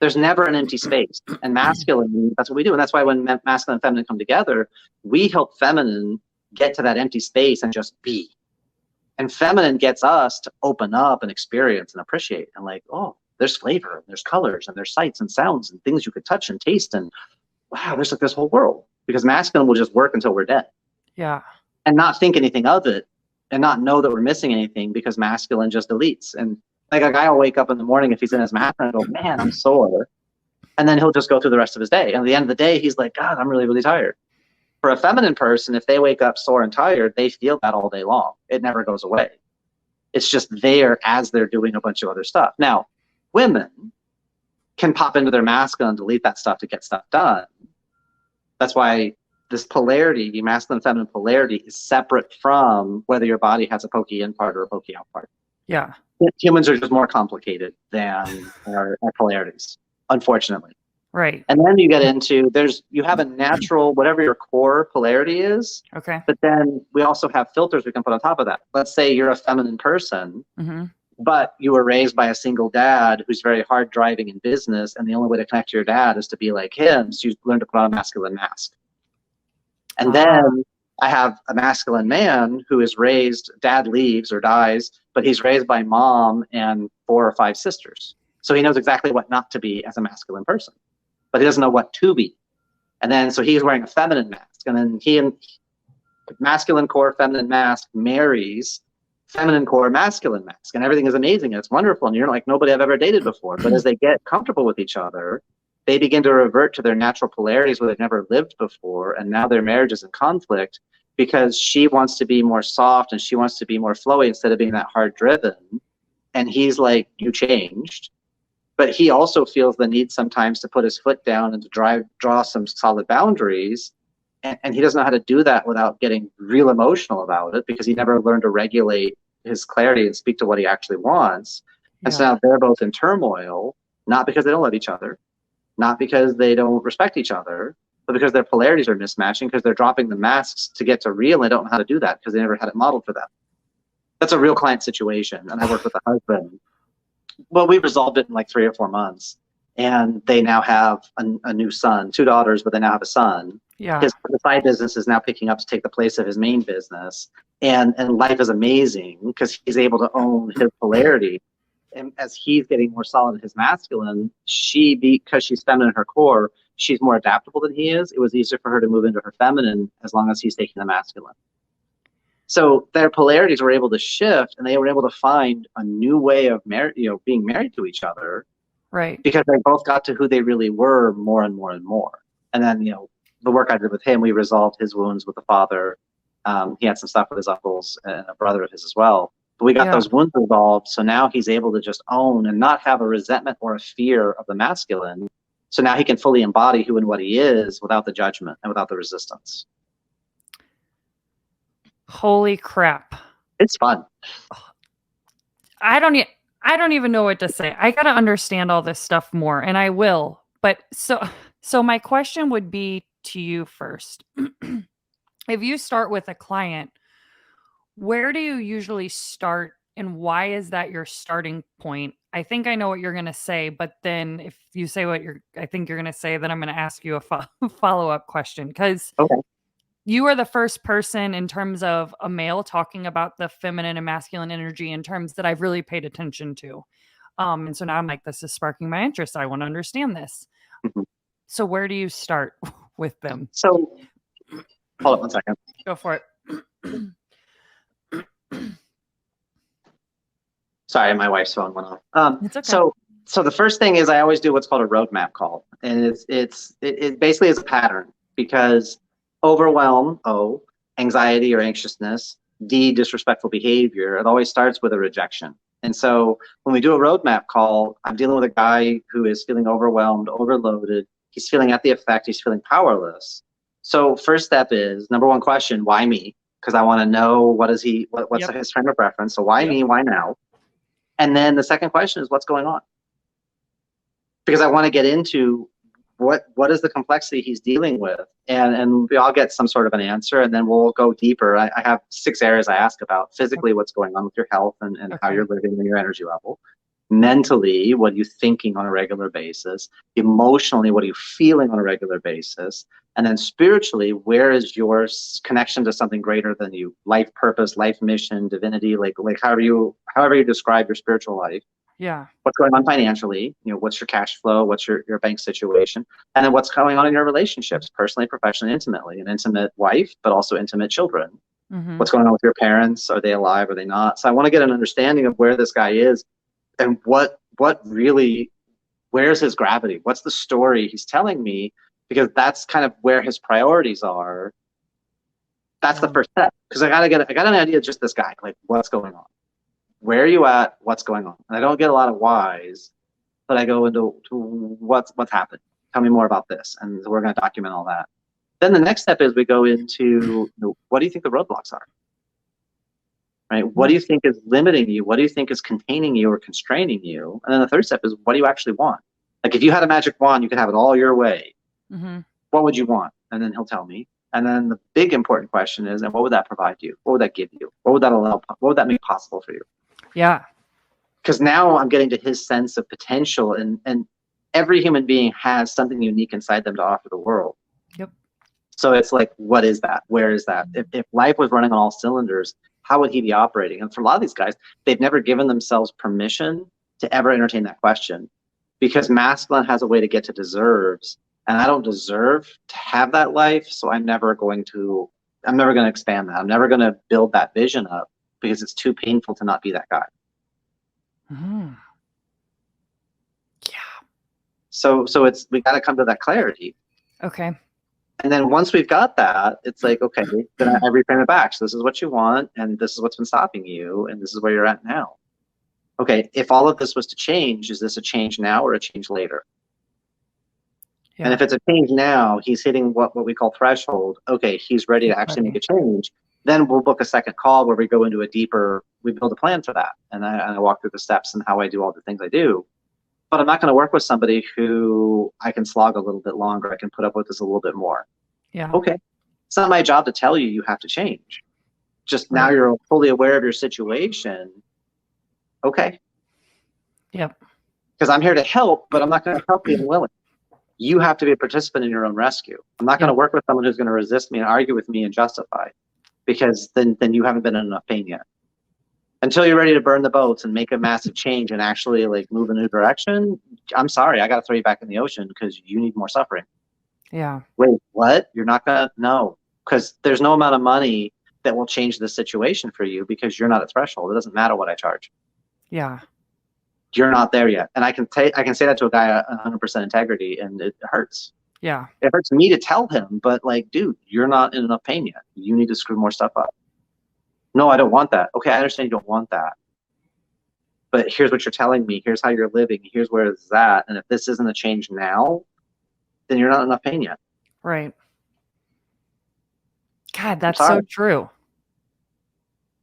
B: There's never an empty space. And masculine, that's what we do. And that's why when masculine and feminine come together, we help feminine get to that empty space and just be. And feminine gets us to open up and experience and appreciate. And like, there's flavor, and there's colors, and there's sights and sounds and things you could touch and taste. And wow, there's like this whole world. Because masculine will just work until we're dead.
A: Yeah.
B: And not think anything of it and not know that we're missing anything because masculine just deletes. And like a guy will wake up in the morning if he's in his masculine and go, man, I'm sore. And then he'll just go through the rest of his day. And at the end of the day, he's like, God, I'm really, really tired. For a feminine person, if they wake up sore and tired, they feel that all day long. It never goes away. It's just there as they're doing a bunch of other stuff. Now, women can pop into their masculine and delete that stuff to get stuff done. That's why this polarity, masculine feminine polarity, is separate from whether your body has a pokey in part or a pokey out part.
A: Yeah.
B: Humans are just more complicated than our polarities, unfortunately.
A: Right.
B: And then you get into you have a natural, whatever your core polarity is.
A: Okay.
B: But then we also have filters we can put on top of that. Let's say you're a feminine person, but you were raised by a single dad who's very hard driving in business, and the only way to connect to your dad is to be like him. So you learn to put on a masculine mask. And then I have a masculine man who is raised, dad leaves or dies, but he's raised by mom and 4 or 5 sisters. So he knows exactly what not to be as a masculine person, but he doesn't know what to be. And then, so he's wearing a feminine mask, and then he and masculine core, feminine mask marries feminine core, masculine mask, and everything is amazing. And it's wonderful. And you're like nobody I've ever dated before. But as they get comfortable with each other, they begin to revert to their natural polarities where they've never lived before. And now their marriage is in conflict because she wants to be more soft and she wants to be more flowy instead of being that hard driven. And he's like, you changed. But he also feels the need sometimes to put his foot down and to draw some solid boundaries. And he doesn't know how to do that without getting real emotional about it because he never learned to regulate his clarity and speak to what he actually wants. And so now they're both in turmoil, not because they don't love each other, not because they don't respect each other, but because their polarities are mismatching because they're dropping the masks to get to real and they don't know how to do that because they never had it modeled for them. That's a real client situation. And I worked with a husband. Well, we resolved it in like 3 or 4 months. And they now have a new son, 2 daughters, but they now have a son.
A: Yeah.
B: His side business is now picking up to take the place of his main business. And life is amazing because he's able to own his polarity. And as he's getting more solid in his masculine, because she's feminine in her core, she's more adaptable than he is. It was easier for her to move into her feminine as long as he's taking the masculine. So their polarities were able to shift, and they were able to find a new way of being married to each other.
A: Right.
B: Because they both got to who they really were more and more and more. And then, the work I did with him, we resolved his wounds with the father. He had some stuff with his uncles and a brother of his as well. But we got those wounds resolved. So now he's able to just own and not have a resentment or a fear of the masculine. So now he can fully embody who and what he is without the judgment and without the resistance.
A: Holy crap.
B: It's fun.
A: I don't even know what to say. I got to understand all this stuff more, and I will. But so my question would be to you first. If you start with a client, where do you usually start, and why is that your starting point? I think I know what you're going to say, but then if you say I think you're going to say, then I'm going to ask you a follow-up question because
B: okay.
A: You are the first person in terms of a male talking about the feminine and masculine energy in terms that I've really paid attention to. And so now I'm like, this is sparking my interest. I want to understand this.
B: Mhm.
A: So where do you start with them?
B: So hold on one second.
A: Go for it.
B: Sorry, my wife's phone went off.
A: It's okay.
B: So the first thing is I always do what's called a roadmap call, and it basically is a pattern because overwhelm, O, anxiety or anxiousness, D, disrespectful behavior. It always starts with a rejection. And so when we do a roadmap call, I'm dealing with a guy who is feeling overwhelmed, overloaded. He's feeling at the effect. He's feeling powerless. So first step is number one question: why me? Because I want to know what's
A: Yep.
B: his frame of reference. So why
A: Yep.
B: me? Why now? And then the second question is what's going on? Because I want to get into what is the complexity he's dealing with, and we all get some sort of an answer, and then we'll go deeper. I have 6 areas I ask about: physically, what's going on with your health and how
A: Okay.
B: you're living and your energy level; mentally, what are you thinking on a regular basis; emotionally, what are you feeling on a regular basis; and then spiritually, where is your connection to something greater than you? Life purpose, life mission, divinity, like however you describe your spiritual life.
A: Yeah.
B: What's going on financially, what's your cash flow, what's your bank situation, and then what's going on in your relationships, personally, professionally, intimately, an intimate wife, but also intimate children.
A: Mm-hmm.
B: What's going on with your parents? Are they alive? Are they not? So I want to get an understanding of where this guy is and what really, where's his gravity? What's the story he's telling me? Because that's kind of where his priorities are. That's the first step. Because I got an idea of just this guy, like what's going on. Where are you at? What's going on? And I don't get a lot of whys, but I go into what's happened. Tell me more about this, and we're going to document all that. Then the next step is we go into what do you think the roadblocks are? Right? What do you think is limiting you? What do you think is containing you or constraining you? And then the third step is what do you actually want? Like if you had a magic wand, you could have it all your way.
A: Mm-hmm.
B: What would you want? And then he'll tell me. And then the big important question is, and what would that provide you? What would that give you? What would that allow? What would that make possible for you?
A: Yeah.
B: Because now I'm getting to his sense of potential, and every human being has something unique inside them to offer the world.
A: Yep.
B: So it's like, what is that? Where is that? If life was running on all cylinders, how would he be operating? And for a lot of these guys, they've never given themselves permission to ever entertain that question, because masculine has a way to get to deserves, and I don't deserve to have that life, so I'm never going to expand that. I'm never going to build that vision up because it's too painful to not be that guy.
A: Mm-hmm. Yeah.
B: So we got to come to that clarity.
A: Okay.
B: And then once we've got that, it's like, okay, then I reframe it back. So this is what you want, and this is what's been stopping you, and this is where you're at now. Okay, if all of this was to change, is this a change now or a change later?
A: Yeah.
B: And if it's a change now, he's hitting what we call threshold. Okay, he's ready to actually make a change. Then we'll book a second call where we go into we build a plan for that. And I walk through the steps and how I do all the things I do. But I'm not going to work with somebody who I can slog a little bit longer. I can put up with this a little bit more.
A: Yeah.
B: Okay. It's not my job to tell you have to change. Just now you're fully aware of your situation. Okay.
A: Yep.
B: Because I'm here to help, but I'm not going to help you unwilling. You have to be a participant in your own rescue. I'm not going to work with someone who's going to resist me and argue with me and justify, because then you haven't been in enough pain yet. Until you're ready to burn the boats and make a massive change and actually like move in a new direction, I'm sorry, I got to throw you back in the ocean because you need more suffering.
A: Yeah.
B: Wait, what? You're not going to? No, because there's no amount of money that will change the situation for you because you're not at threshold. It doesn't matter what I charge.
A: Yeah.
B: You're not there yet. And I can say that to a guy at 100% integrity, and it hurts.
A: Yeah.
B: It hurts me to tell him, but like, dude, you're not in enough pain yet. You need to screw more stuff up. No, I don't want that. Okay, I understand you don't want that. But here's what you're telling me. Here's how you're living. Here's where it's at. And if this isn't a change now, then you're not in enough pain yet.
A: Right. God, that's so true.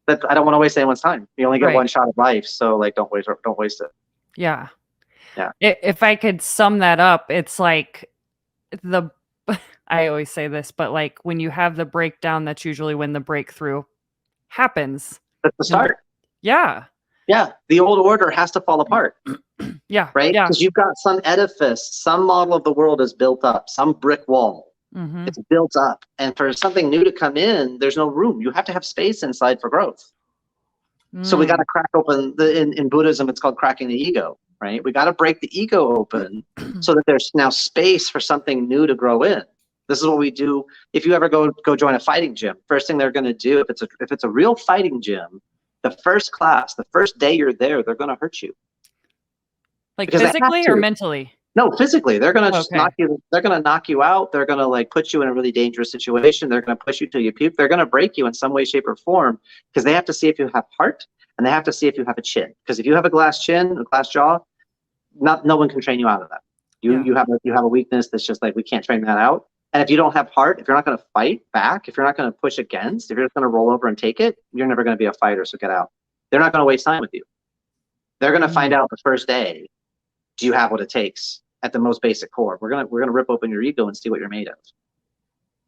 B: But I don't want to waste anyone's time. You only get one shot at life, so like, don't waste it.
A: Yeah.
B: Yeah.
A: If I could sum that up, it's like I always say this, but like when you have the breakdown, that's usually when the breakthrough happens.
B: That's the start.
A: Yeah.
B: Yeah. The old order has to fall apart.
A: Yeah.
B: Right?
A: Yeah.
B: Because you've got some edifice, some model of the world is built up, some brick wall.
A: Mm-hmm.
B: It's built up. And for something new to come in, there's no room. You have to have space inside for growth. So we got to crack open in Buddhism, it's called cracking the ego, right? We got to break the ego open so that there's now space for something new to grow in. This is what we do. If you ever go join a fighting gym, first thing they're going to do, if it's a real fighting gym, the first class, the first day you're there, they're going to hurt you.
A: Like
B: Because they have
A: physically or
B: to.
A: mentally?
B: No, physically, they're gonna just
A: Okay.
B: knock you. They're gonna knock you out. They're gonna like put you in a really dangerous situation. They're gonna push you till you puke. They're gonna break you in some way, shape, or form because they have to see if you have heart and they have to see if you have a chin. Because if you have a glass chin, a glass jaw, no one can train you out of that. You have a weakness that's just like we can't train that out. And if you don't have heart, if you're not gonna fight back, if you're not gonna push against, if you're just gonna roll over and take it, you're never gonna be a fighter. So get out. They're not gonna waste time with you. They're gonna find out the first day. Do you have what it takes? At the most basic core, we're gonna rip open your ego and see what you're made of.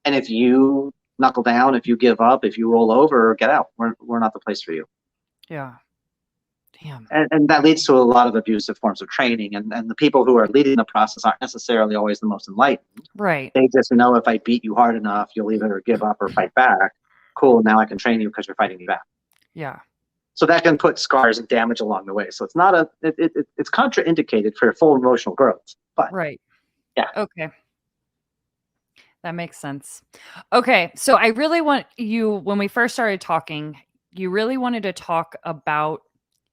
B: And if you knuckle down, if you give up, if you roll over, get out. We're not the place for you.
A: Yeah. Damn.
B: And that leads to a lot of abusive forms of training. And the people who are leading the process aren't necessarily always the most enlightened.
A: Right.
B: They just know if I beat you hard enough, you'll either give up or fight back. Cool, now I can train you because you're fighting me back.
A: Yeah.
B: So that can put scars and damage along the way. So it's not it's contraindicated for full emotional growth. But
A: right.
B: Yeah.
A: Okay. That makes sense. Okay. So I really want you, when we first started talking, you really wanted to talk about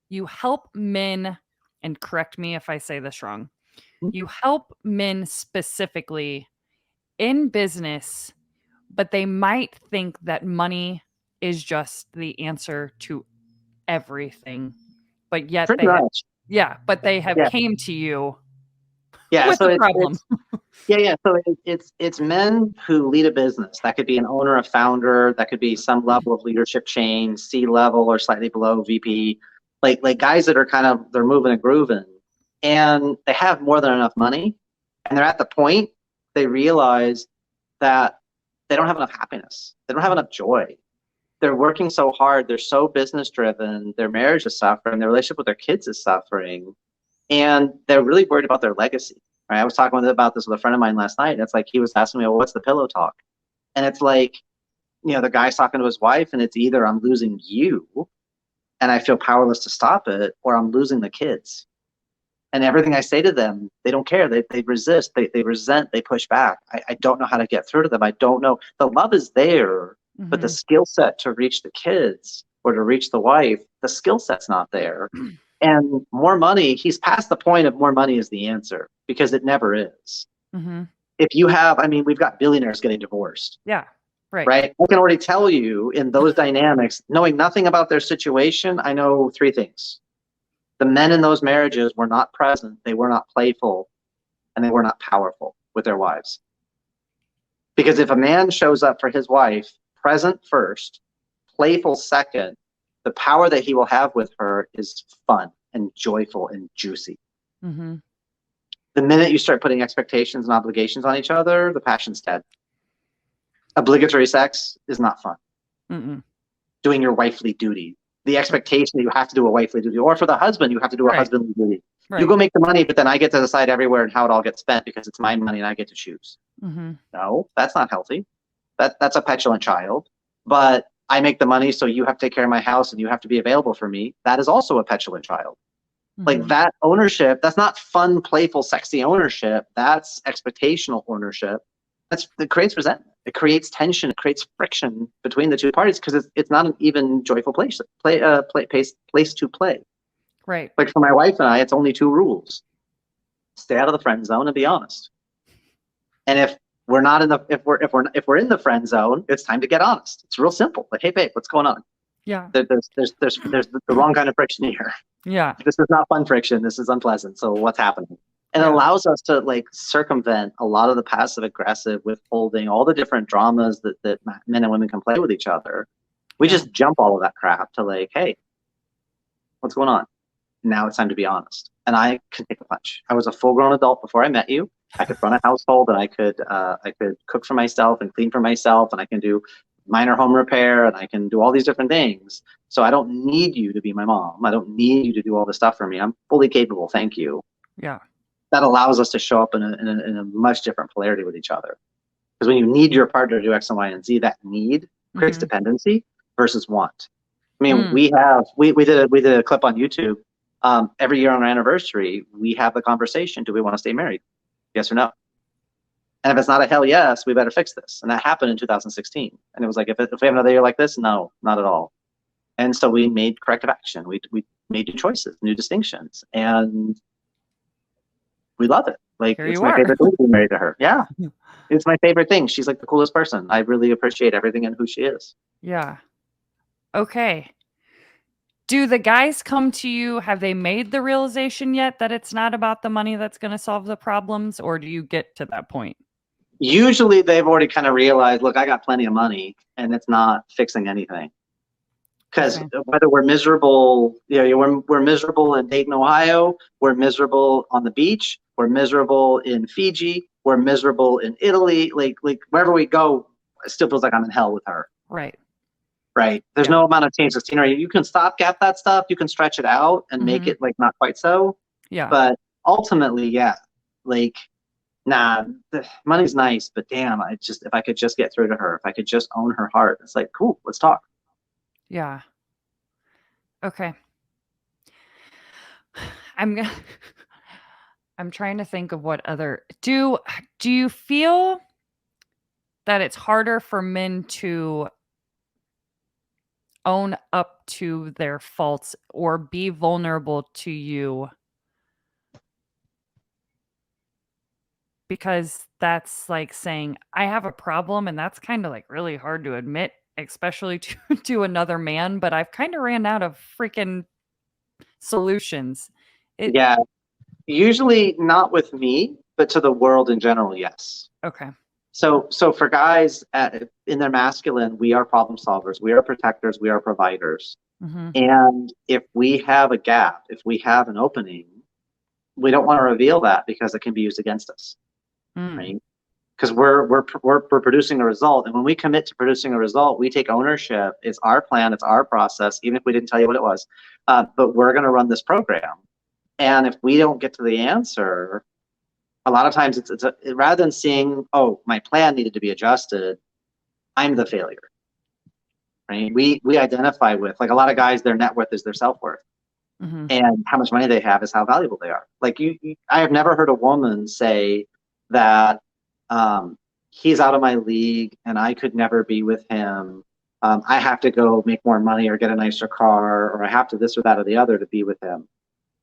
A: you help men, and correct me if I say this wrong. You help men specifically in business, but they might think that money is just the answer to everything. But yet
B: Pretty
A: they have,
B: much.
A: but they have
B: Yeah.
A: came to you
B: Yeah,
A: with
B: so
A: the problem.
B: So it's men who lead a business. That could be an owner, a founder. That could be some level of leadership chain, C level or slightly below VP. Like guys that are they're moving and grooving, and they have more than enough money, and they're at the point they realize that they don't have enough happiness. They don't have enough joy. They're working so hard. They're so business driven. Their marriage is suffering. Their relationship with their kids is suffering. And they're really worried about their legacy. Right? I was talking about this with a friend of mine last night. And it's like he was asking me, well, what's the pillow talk? And it's like, the guy's talking to his wife, and it's either I'm losing you and I feel powerless to stop it, or I'm losing the kids. And everything I say to them, they don't care. They resist. They resent. They push back. I don't know how to get through to them. I don't know. The love is there, but the skill set to reach the kids or to reach the wife, the skill set's not there. And more money, he's past the point of more money is the answer, because it never is. If you have, we've got billionaires getting divorced.
A: Yeah, right.
B: Right? I can already tell you in those dynamics, knowing nothing about their situation, I know three things. The men in those marriages were not present, they were not playful, and they were not powerful with their wives. Because if a man shows up for his wife, present first, playful second, the power that he will have with her is fun and joyful and juicy. The minute you start putting expectations and obligations on each other, the passion's dead. Obligatory sex is not fun. Doing your wifely duty. The expectation that you have to do a wifely duty, or for the husband, you have to do a husbandly duty. You go make the money, but then I get to decide everywhere and how it all gets spent because it's my money and I get to choose. No, that's not healthy. That's a petulant child. But I make the money, so you have to take care of my house and you have to be available for me. That is also a petulant child. Like that ownership, that's not fun, playful, sexy ownership. That's expectational ownership. It creates resentment. It creates tension. It creates friction between the two parties because it's not an even joyful place to play.
A: Right.
B: Like for my wife and I, it's only two rules: stay out of the friend zone and be honest. And if we're not in the if we're in the friend zone, it's time to get honest. It's real simple. Like, hey babe, what's going on?
A: Yeah.
B: There's the wrong kind of friction here.
A: Yeah.
B: This is not fun friction. This is unpleasant. So what's happening? And it allows us to circumvent a lot of the passive aggressive, withholding, all the different dramas that men and women can play with each other. We just jump all of that crap to hey, what's going on? Now it's time to be honest. And I can take a punch. I was a full-grown adult before I met you. I could run a household, and I could cook for myself and clean for myself, and I can do minor home repair, and I can do all these different things. So I don't need you to be my mom. I don't need you to do all this stuff for me. I'm fully capable. Thank you.
A: Yeah.
B: That allows us to show up in a much different polarity with each other. Because when you need your partner to do X and Y and Z, that need creates dependency versus want. I mean, we did a clip on YouTube. Every year on our anniversary, we have the conversation: do we want to stay married? Yes or no? And if it's not a hell yes, we better fix this. And that happened in 2016. And it was like, if we have another year like this, no, not at all. And so we made corrective action. We made new choices, new distinctions, and we love it. Like, it's my favorite thing to be married to her. Yeah, it's my favorite thing. She's like the coolest person. I really appreciate everything in who she is.
A: Yeah. Okay. Do the guys come to you? Have they made the realization yet that it's not about the money that's going to solve the problems, or do you get to that point?
B: Usually they've already kind of realized, look, I got plenty of money and it's not fixing anything. Because whether we're miserable, we're miserable in Dayton, Ohio, we're miserable on the beach, we're miserable in Fiji, we're miserable in Italy, like wherever we go, it still feels like I'm in hell with her.
A: Right.
B: There's no amount of change of scenery. You can stopgap that stuff, you can stretch it out and make it like not quite so.
A: Yeah.
B: But ultimately, like, nah, the money's nice, but damn, if I could just get through to her, if I could just own her heart, it's like, cool, let's talk.
A: Yeah. Okay. I'm trying to think of what other do you feel that it's harder for men to own up to their faults or be vulnerable to you? Because that's like saying, I have a problem, and that's kind of like really hard to admit, especially to another man, but I've kind of ran out of freaking solutions.
B: Yeah, usually not with me, but to the world in general, yes.
A: Okay.
B: So for guys in their masculine, we are problem solvers, we are protectors, we are providers. And if we have a gap, if we have an opening, we don't want to reveal that because it can be used against us, right? Because we're producing a result, and when we commit to producing a result, we take ownership. It's our plan, it's our process, even if we didn't tell you what it was. But we're going to run this program, and if we don't get to the answer, a lot of times it's rather than seeing, oh, my plan needed to be adjusted, I'm the failure, right? We identify with, like, a lot of guys, their net worth is their self-worth. And how much money they have is how valuable they are. Like, I have never heard a woman say that he's out of my league and I could never be with him. I have to go make more money or get a nicer car, or I have to this or that or the other to be with him.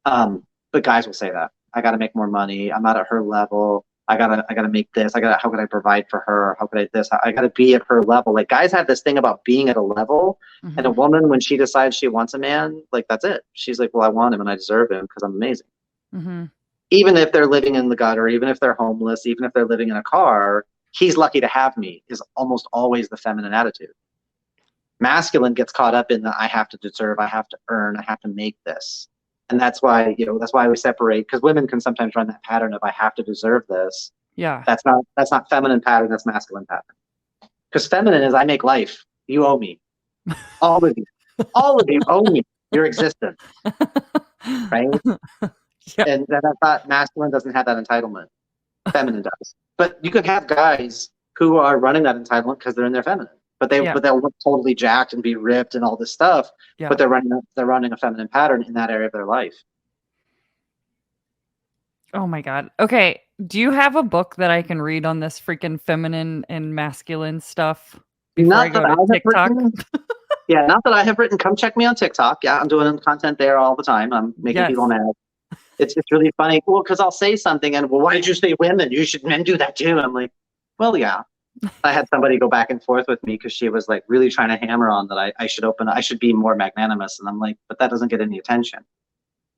B: But guys will say that. I got to make more money. I'm not at her level. I gotta make this. How could I provide for her? How could I this? I gotta be at her level. Like, guys have this thing about being at a level, and a woman, when she decides she wants a man, like, that's it. She's like, well, I want him and I deserve him because I'm amazing. Even if they're living in the gutter, even if they're homeless, even if they're living in a car, he's lucky to have me is almost always the feminine attitude. Masculine gets caught up in the I have to deserve, I have to earn, I have to make this. And that's why we separate, because women can sometimes run that pattern of I have to deserve this.
A: Yeah.
B: That's not feminine pattern, that's masculine pattern. Because feminine is I make life. You owe me. All of you. All of you owe me your existence. Right? Yeah. And that's not, masculine doesn't have that entitlement. Feminine does. But you could have guys who are running that entitlement because they're in their feminine. But they'll look totally jacked and be ripped and all this stuff. Yeah. But they're running a feminine pattern in that area of their life.
A: Oh my God. Okay. Do you have a book that I can read on this freaking feminine and masculine stuff before I go to TikTok?
B: Yeah, not that I have written. Come check me on TikTok. Yeah, I'm doing content there all the time. I'm making people mad. It's really funny. Well, because I'll say something and, well, why did you say women? Men do that too. I'm like, well, yeah. I had somebody go back and forth with me because she was like really trying to hammer on that I should be more magnanimous. And I'm like, but that doesn't get any attention.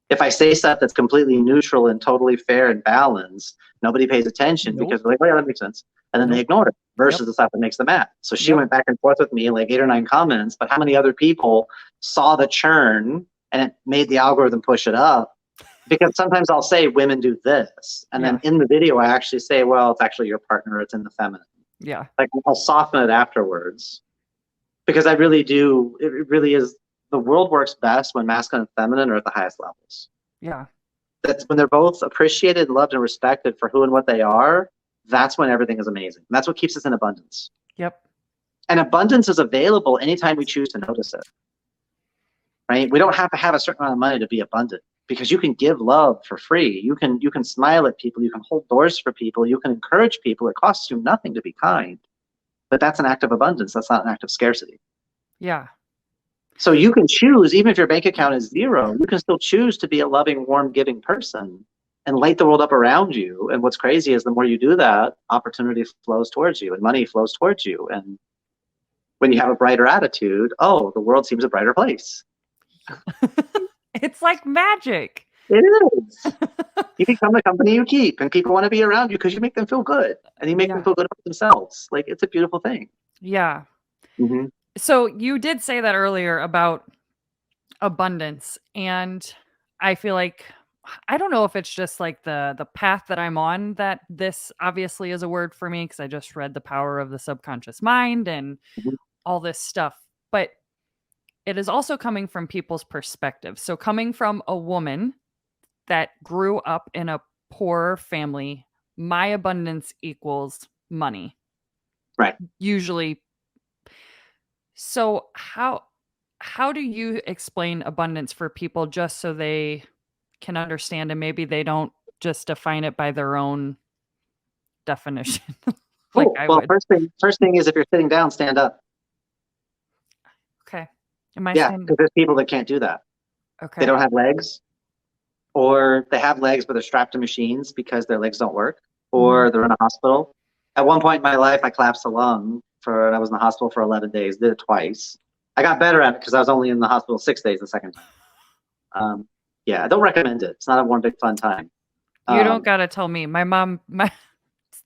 B: If I say stuff that's completely neutral and totally fair and balanced, nobody pays attention because they're like, oh yeah, that makes sense. And then they ignore it versus the stuff that makes them mad. So she went back and forth with me, like 8 or 9 comments, but how many other people saw the churn and it made the algorithm push it up? Because sometimes I'll say women do this. And then in the video, I actually say, well, it's actually your partner. It's in the feminine.
A: Yeah.
B: Like, I'll soften it afterwards because I really do. It really is. The world works best when masculine and feminine are at the highest levels.
A: Yeah.
B: That's when they're both appreciated, loved, and respected for who and what they are. that's when everything is amazing. And that's what keeps us in abundance.
A: Yep.
B: And abundance is available anytime we choose to notice it. Right? We don't have to have a certain amount of money to be abundant, because you can give love for free. You can smile at people. You can hold doors for people. You can encourage people. It costs you nothing to be kind. But that's an act of abundance. That's not an act of scarcity.
A: Yeah.
B: So you can choose, even if your bank account is zero, you can still choose to be a loving, warm, giving person and light the world up around you. And what's crazy is the more you do that, opportunity flows towards you and money flows towards you. And when you have a brighter attitude, oh, the world seems a brighter place.
A: It's like magic.
B: It is. You become the company you keep, and people want to be around you because you make them feel good, and you make them feel good about themselves. Like, it's a beautiful thing.
A: Yeah.
B: Mm-hmm.
A: So you did say that earlier about abundance, and I feel like, I don't know if it's just like the path that I'm on, that this obviously is a word for me because I just read The Power of the Subconscious Mind and
B: Mm-hmm.
A: all this stuff, but it is also coming from people's perspective. So coming from a woman that grew up in a poor family, my abundance equals money.
B: Right.
A: Usually. So how do you explain abundance for people just so they can understand, and maybe they don't just define it by their own definition like
B: Cool.
A: I
B: Well,
A: would?
B: first thing is, if you're sitting down, stand up.
A: Okay. Am I
B: Yeah,
A: standing?
B: because there's people that can't do that. They
A: Okay.
B: don't have legs, or they have legs but they're strapped to machines because their legs don't work, or they're in a hospital. At one point in my life, I collapsed a lung and I was in the hospital for 11 days. Did it twice. I got better at it because I was only in the hospital 6 days the second time. Yeah, I don't recommend it. It's not a one big fun time.
A: You don't gotta tell me. My mom,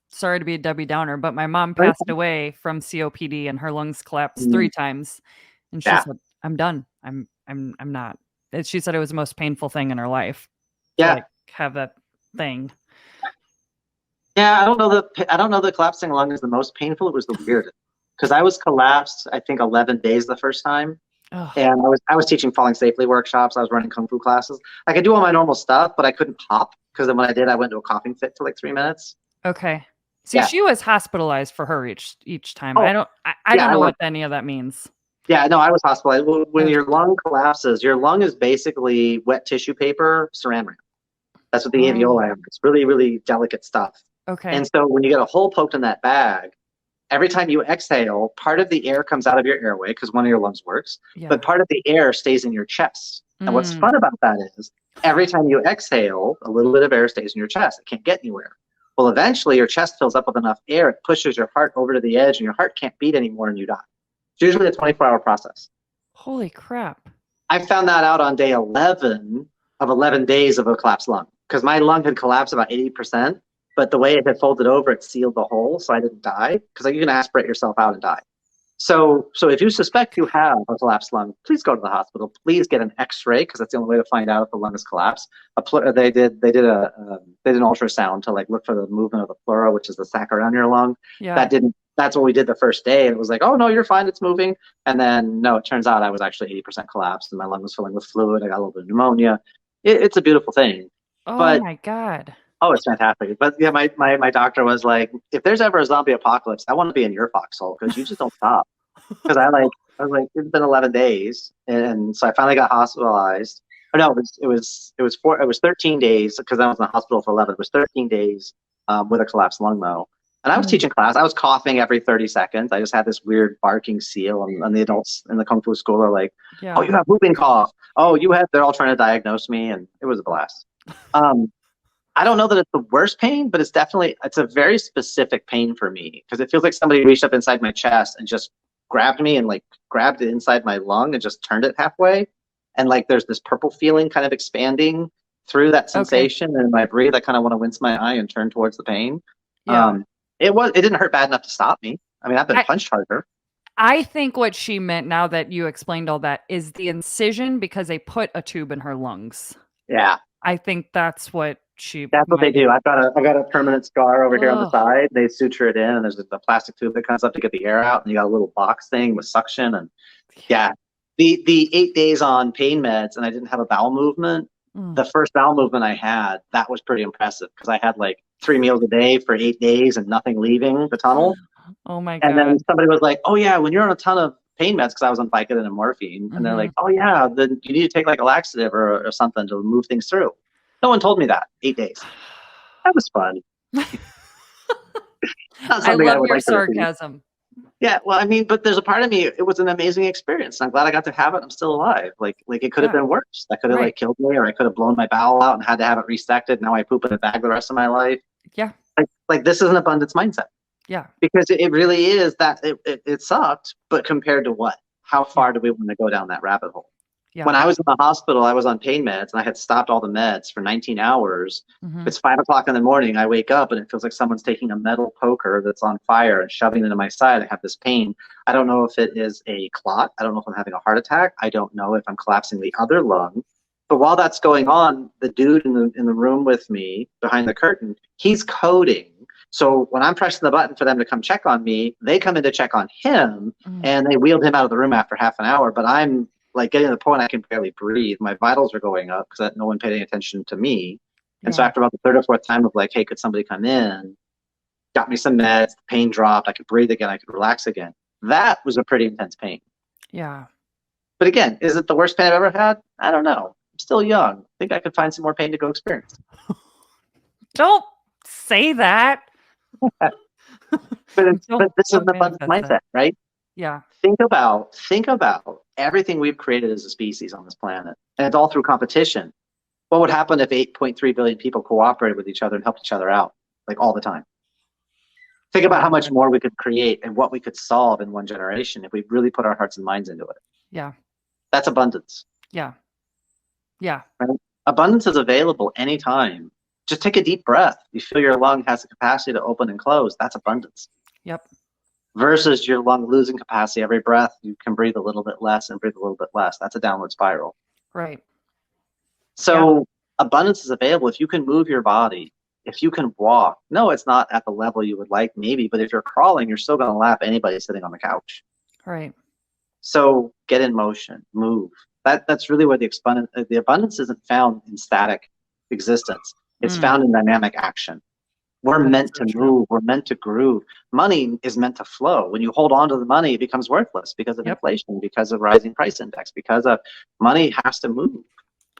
A: sorry to be a Debbie Downer, but my mom passed away from COPD and her lungs collapsed 3 times. And she said, I'm done. I'm not. She said it was the most painful thing in her life to like have that thing.
B: Yeah, I don't know the collapsing lung is the most painful. It was the weirdest, because I was collapsed, I think, 11 days the first time.
A: Ugh.
B: And I was teaching falling safely workshops. I was running kung fu classes. I could do all my normal stuff, but I couldn't pop, because then when I did, I went into a coughing fit for like 3 minutes.
A: Okay. See, she was hospitalized for her each time.
B: Oh,
A: I don't know what any of that means.
B: Yeah, no, I was hospitalized. When your lung collapses, your lung is basically wet tissue paper saran wrap. That's what the alveoli are. It's really, really delicate stuff.
A: Okay.
B: And so when you get a hole poked in that bag, every time you exhale, part of the air comes out of your airway because one of your lungs works, but part of the air stays in your chest. And what's fun about that is, every time you exhale, a little bit of air stays in your chest. It can't get anywhere. Well, eventually your chest fills up with enough air, it pushes your heart over to the edge, and your heart can't beat anymore, and you die. It's usually a 24-hour process.
A: Holy crap.
B: I found that out on day 11 of 11 days of a collapsed lung, because my lung had collapsed about 80%, but the way it had folded over, it sealed the hole, so I didn't die, because you can aspirate yourself out and die. So if you suspect you have a collapsed lung, please go to the hospital. Please get an X-ray, because that's the only way to find out if the lung is collapsed. They did an ultrasound to like look for the movement of the pleura, which is the sac around your lung.
A: Yeah.
B: That's what we did the first day, and it was like, oh no, you're fine, it's moving. And then no, it turns out I was actually 80% collapsed, and my lung was filling with fluid. I got a little bit of pneumonia. It's a beautiful thing.
A: Oh my God.
B: Oh, it's fantastic. But yeah, my doctor was like, if there's ever a zombie apocalypse, I want to be in your foxhole, because you just don't stop. Because I was like, it's been 11 days, and so I finally got hospitalized. Oh no, it was 13 days, because I was in the hospital for 11. It was 13 days with a collapsed lung though. And I was teaching class. I was coughing every 30 seconds. I just had this weird barking seal, and the adults in the kung fu school are like, oh, you have whooping cough. Oh, they're all trying to diagnose me, and it was a blast. I don't know that it's the worst pain, but it's a very specific pain for me, because it feels like somebody reached up inside my chest and just grabbed me and like grabbed it inside my lung and just turned it halfway. And like there's this purple feeling kind of expanding through that sensation. And in my breathe, I kind of want to wince my eye and turn towards the pain.
A: Yeah.
B: It didn't hurt bad enough to stop me. I mean, I've been punched harder.
A: I think what she meant, now that you explained all that, is the incision, because they put a tube in her lungs.
B: Yeah.
A: I think that's what
B: That's what they do. I got a permanent scar over here on the side. They suture it in, and there's a plastic tube that comes up to get the air out, and you got a little box thing with suction. And yeah, the 8 days on pain meds, and I didn't have a bowel movement. The first bowel movement I had, that was pretty impressive, because I had like 3 meals a day for 8 days and nothing leaving the tunnel.
A: Oh my
B: And then
A: God.
B: somebody was like, oh yeah, when you're on a ton of pain meds, because I was on Vicodin and morphine, and they're like, oh yeah, then you need to take like a laxative or something to move things through. No one told me that. 8 days. That was fun. Not
A: I
B: something I
A: love
B: would
A: your
B: like to repeat.
A: sarcasm.
B: Yeah, well, I mean, but there's a part of me, it was an amazing experience. I'm glad I got to have it. I'm still alive. Like it could have
A: Yeah.
B: been worse. That could have
A: Right.
B: like killed me, or I could have blown my bowel out and had to have it resected. Now I poop in a bag the rest of my life.
A: Yeah.
B: Like this is an abundance mindset.
A: Yeah.
B: Because it really is that it sucked, but compared to what? How far do we want to go down that rabbit hole?
A: Yeah.
B: When I was in the hospital, I was on pain meds and I had stopped all the meds for 19 hours. It's 5 o'clock in the morning. I wake up and it feels like someone's taking a metal poker that's on fire and shoving it into my side. I have this pain. I don't know if it is a clot. I don't know if I'm having a heart attack. I don't know if I'm collapsing the other lung. But while that's going on, the dude in the room with me behind the curtain, he's coding. So when I'm pressing the button for them to come check on me, they come in to check on him, and they wheeled him out of the room after half an hour. But I'm like getting to the point I can barely breathe. My vitals are going up because no one paid any attention to me. And so after about the third or fourth time of like, hey, could somebody come in? Got me some meds, the pain dropped, I could breathe again, I could relax again. That was a pretty intense pain.
A: Yeah.
B: But again, is it the worst pain I've ever had? I don't know. I'm still young. I think I could find some more pain to go experience.
A: Don't say that.
B: But this is an abundance mindset, right?
A: Yeah.
B: Think about everything we've created as a species on this planet, and it's all through competition. What would happen if 8.3 billion people cooperated with each other and helped each other out, like all the time? Think about how much more we could create and what we could solve in one generation if we really put our hearts and minds into it.
A: Yeah.
B: That's abundance.
A: Yeah. Yeah.
B: Right? Abundance is available anytime. Just take a deep breath. You feel your lung has the capacity to open and close. That's abundance.
A: Yep.
B: Versus your lung losing capacity. Every breath, you can breathe a little bit less and breathe a little bit less. That's a downward spiral.
A: Right.
B: So abundance is available if you can move your body, if you can walk. No, it's not at the level you would like, maybe, but if you're crawling, you're still going to laugh at anybody sitting on the couch.
A: Right.
B: So get in motion, move. That's really where the abundance isn't found in static existence. It's found in dynamic action. We're meant to move. We're meant to groove. Money is meant to flow. When you hold on to the money, it becomes worthless because of inflation, because of rising price index, because of money has to move.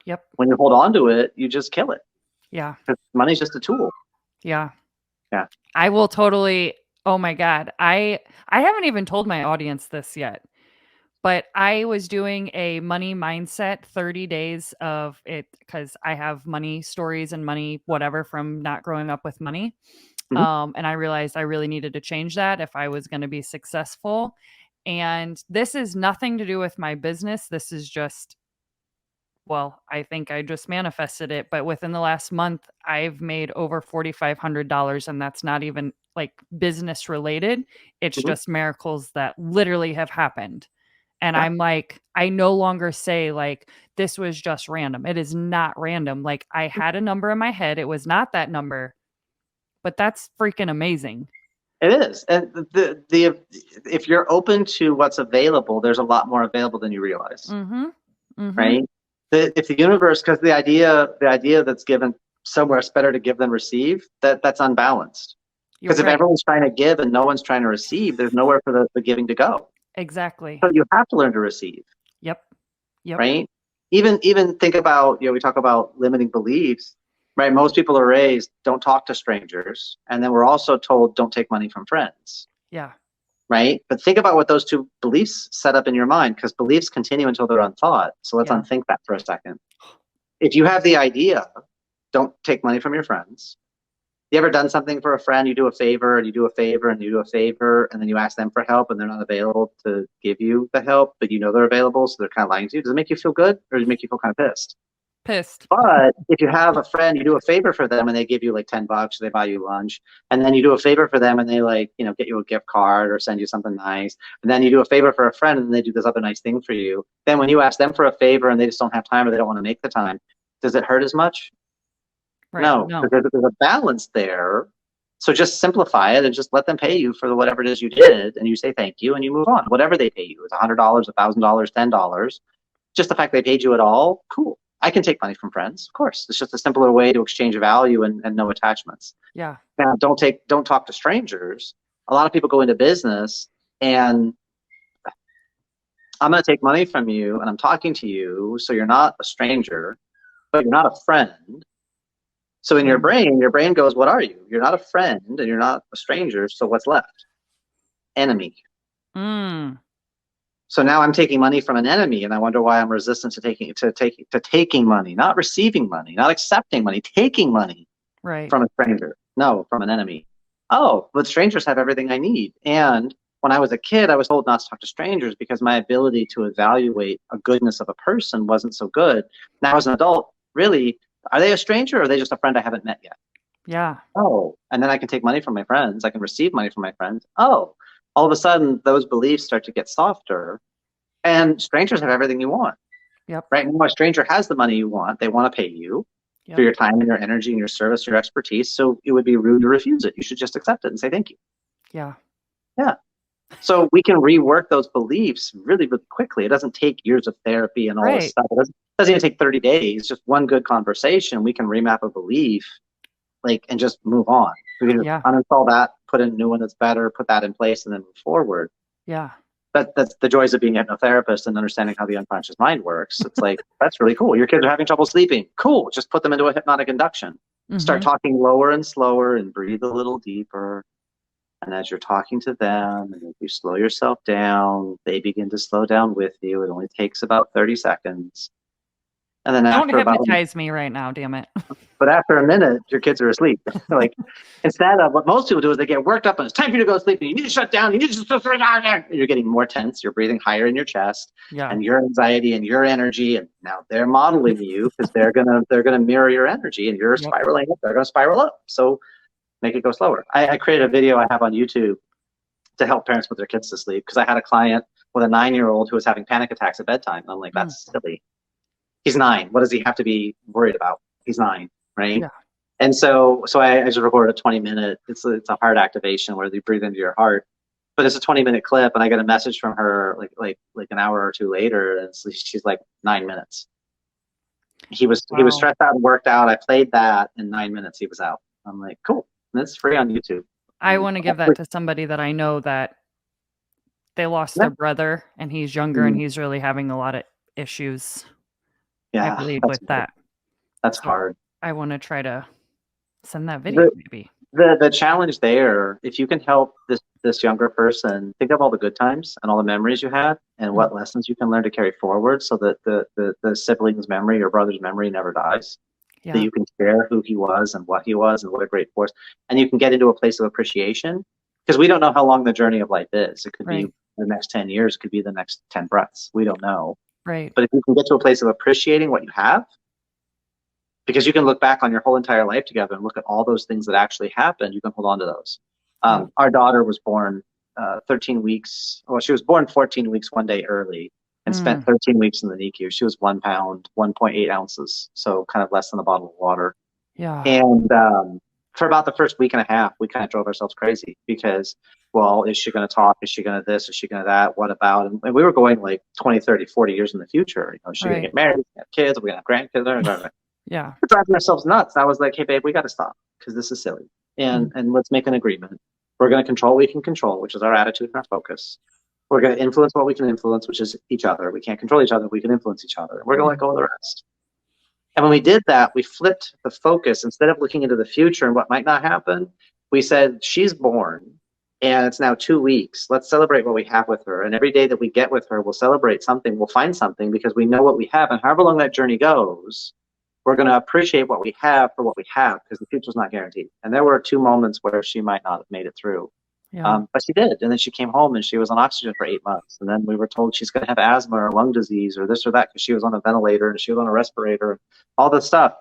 A: Yep.
B: When you hold on to it, you just kill it.
A: Yeah.
B: Because money's just a tool.
A: Yeah.
B: Yeah.
A: I will totally. Oh my God. I haven't even told my audience this yet, but I was doing a money mindset 30 days of it because I have money stories and money, whatever, from not growing up with money. And I realized I really needed to change that if I was going to be successful. And this is nothing to do with my business. This is just, well, I think I just manifested it. But within the last month, I've made over $4,500. And that's not even like business related. It's just miracles that literally have happened. And I'm like, I no longer say like, this was just random. It is not random. Like I had a number in my head. It was not that number, but that's freaking amazing.
B: It is. And if you're open to what's available, there's a lot more available than you realize. Right? If the universe, because the idea that's given somewhere, it's better to give than receive, that's unbalanced. Because if everyone's trying to give and no one's trying to receive, there's nowhere for the giving to go.
A: Exactly.
B: So you have to learn to receive.
A: Yep.
B: Right? Even think about, we talk about limiting beliefs, right? Most people are raised, don't talk to strangers. And then we're also told, don't take money from friends.
A: Yeah.
B: Right? But think about what those two beliefs set up in your mind, because beliefs continue until they're unthought. So let's unthink that for a second. If you have the idea, don't take money from your friends. You ever done something for a friend, you do a favor and you do a favor and you do a favor, and then you ask them for help and they're not available to give you the help, but you know they're available, so they're kind of lying to you? Does it make you feel good, or does it make you feel kind of pissed?
A: Pissed.
B: But if you have a friend, you do a favor for them and they give you like $10, they buy you lunch, and then you do a favor for them and they like, get you a gift card or send you something nice, and then you do a favor for a friend and they do this other nice thing for you. Then when you ask them for a favor and they just don't have time or they don't want to make the time, does it hurt as much? Right. No, because there's a balance there. So just simplify it and just let them pay you for whatever it is you did, and you say thank you and you move on. Whatever they pay you, it's $100, $1,000, $10. Just the fact they paid you at all, cool. I can take money from friends, of course. It's just a simpler way to exchange value and no attachments.
A: Yeah.
B: Now, don't talk to strangers. A lot of people go into business and I'm going to take money from you and I'm talking to you, so you're not a stranger, but you're not a friend. So in your brain goes, what are you? You're not a friend and you're not a stranger, so what's left? Enemy.
A: Mm.
B: So now I'm taking money from an enemy, and I wonder why I'm resistant to taking money, not receiving money, not accepting money, taking money from a stranger. No, from an enemy. Oh, but strangers have everything I need. And when I was a kid, I was told not to talk to strangers because my ability to evaluate a goodness of a person wasn't so good. Now as an adult, really, are they a stranger or are they just a friend I haven't met yet?
A: Yeah.
B: Oh, and then I can take money from my friends. I can receive money from my friends. Oh, all of a sudden those beliefs start to get softer, and strangers have everything you want.
A: Yep.
B: Right now, a stranger has the money you want. They want to pay you for your time and your energy and your service, your expertise. So it would be rude to refuse it. You should just accept it and say thank you.
A: Yeah.
B: Yeah. So we can rework those beliefs really, really quickly. It doesn't take years of therapy and all this stuff. It doesn't even take 30 days. Just one good conversation. We can remap a belief, and just move on. We can uninstall that, put in a new one that's better, put that in place, and then move forward.
A: Yeah.
B: That's the joys of being a hypnotherapist and understanding how the unconscious mind works. It's like, that's really cool. Your kids are having trouble sleeping. Cool. Just put them into a hypnotic induction. Start talking lower and slower and breathe a little deeper. And as you're talking to them, and if you slow yourself down, they begin to slow down with you. It only takes about 30 seconds. And then
A: Don't hypnotize me right now, damn it.
B: But after a minute, your kids are asleep. Instead of what most people do is they get worked up and it's time for you to go to sleep and you need to shut down. You need to sit down. You're getting more tense. You're breathing higher in your chest, and your anxiety and your energy. And now they're modeling you because they're gonna mirror your energy, and you're spiraling up. They're gonna spiral up. So make it go slower. I created a video I have on YouTube to help parents put their kids to sleep because I had a client with a 9-year-old who was having panic attacks at bedtime. I'm like, that's silly. He's 9. What does he have to be worried about? He's 9, right? Yeah. And so I just recorded a 20-minute. It's a heart activation where you breathe into your heart, but it's a 20-minute clip, and I get a message from her like an hour or two later, and she's like 9 minutes. He was stressed out and worked out. I played that in 9 minutes. He was out. I'm like, cool. And it's free on YouTube.
A: I want to give that to somebody that I know that they lost their brother, and he's younger, and he's really having a lot of issues.
B: Yeah,
A: I believe with that.
B: That's hard.
A: I want to try to send that video maybe.
B: The challenge there, if you can help this younger person think of all the good times and all the memories you had and what lessons you can learn to carry forward so that the sibling's memory, your brother's memory never dies. Yeah. That you can share who he was and what a great force. And you can get into a place of appreciation because we don't know how long the journey of life is. It could be the next 10 years, it could be the next 10 breaths. We don't know. Right. But if you can get to a place of appreciating what you have, because you can look back on your whole entire life together and look at all those things that actually happened, you can hold on to those. Our daughter was born 13 weeks. Well, she was born 14 weeks one day early and spent 13 weeks in the NICU. She was 1 pound, 1.8 ounces. So kind of less than a bottle of water. Yeah. And for about the first week and a half, we kind of drove ourselves crazy because, well, is she going to talk? Is she going to this? Is she going to that? What about? And we were going like 20, 30, 40 years in the future. Is she going to get married? We're going to have kids? We're going to have grandkids? Yeah. We're driving ourselves nuts. I was like, hey, babe, we got to stop because this is silly. And let's make an agreement. We're going to control what we can control, which is our attitude and our focus. We're going to influence what we can influence, which is each other. We can't control each other. We can influence each other. We're going to let go of the rest. And when we did that, we flipped the focus. Instead of looking into the future and what might not happen, we said, she's born and it's now 2 weeks. Let's celebrate what we have with her. And every day that we get with her, we'll celebrate something. We'll find something because we know what we have. And however long that journey goes, we're going to appreciate what we have for what we have because the future's not guaranteed. And there were 2 moments where she might not have made it through. Yeah. But she did. And then she came home and she was on oxygen for 8 months. And then we were told she's going to have asthma or lung disease or this or that because she was on a ventilator and she was on a respirator, all this stuff.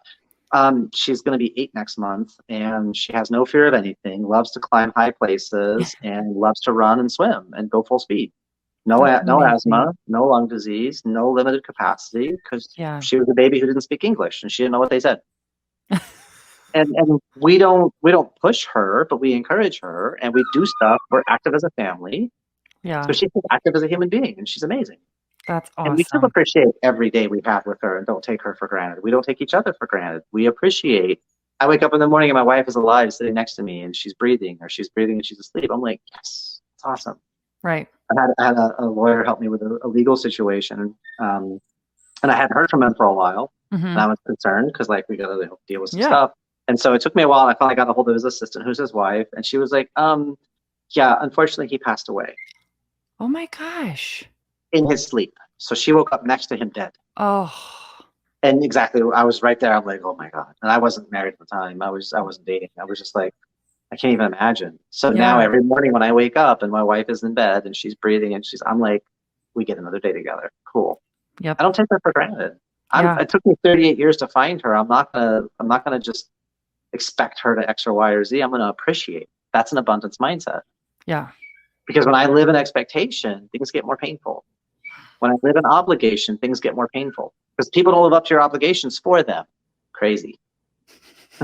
B: She's going to be 8 next month and she has no fear of anything, loves to climb high places and loves to run and swim and go full speed. No asthma, no lung disease, no limited capacity because she was a baby who didn't speak English and she didn't know what they said. And we don't push her, but we encourage her and we do stuff. We're active as a family. Yeah. So she's active as a human being and she's amazing.
A: That's
B: And we still
A: awesome.
B: appreciate every day we have with her and don't take her for granted. We don't take each other for granted. We appreciate. I wake up in the morning and my wife is alive sitting next to me and she's breathing and she's asleep. I'm like, yes, it's awesome.
A: Right.
B: I had a lawyer help me with a legal situation. And I hadn't heard from him for a while. And I was concerned because like we got to deal with some
A: Yeah.
B: stuff. And so it took me a while. I finally got a hold of his assistant, who's his wife. And she was like, yeah, unfortunately he passed away
A: Oh my gosh.
B: in his sleep. So she woke up next to him dead.
A: Oh,
B: And exactly, I was right there. I'm like, oh my God. And I wasn't married at the time. I wasn't dating. I was just like, I can't even imagine. So now
A: yeah.
B: every morning when I wake up and my wife is in bed and she's breathing and I'm like, we get another day together. Cool.
A: Yep.
B: I don't take her for granted.
A: Yeah.
B: It took me 38 years to find her. I'm not gonna just expect her to X or Y or Z. I'm gonna appreciate. That's an abundance mindset.
A: Yeah.
B: Because when I live in expectation, things get more painful. When I live in obligation, things get more painful. Because people don't live up to your obligations for them. Crazy.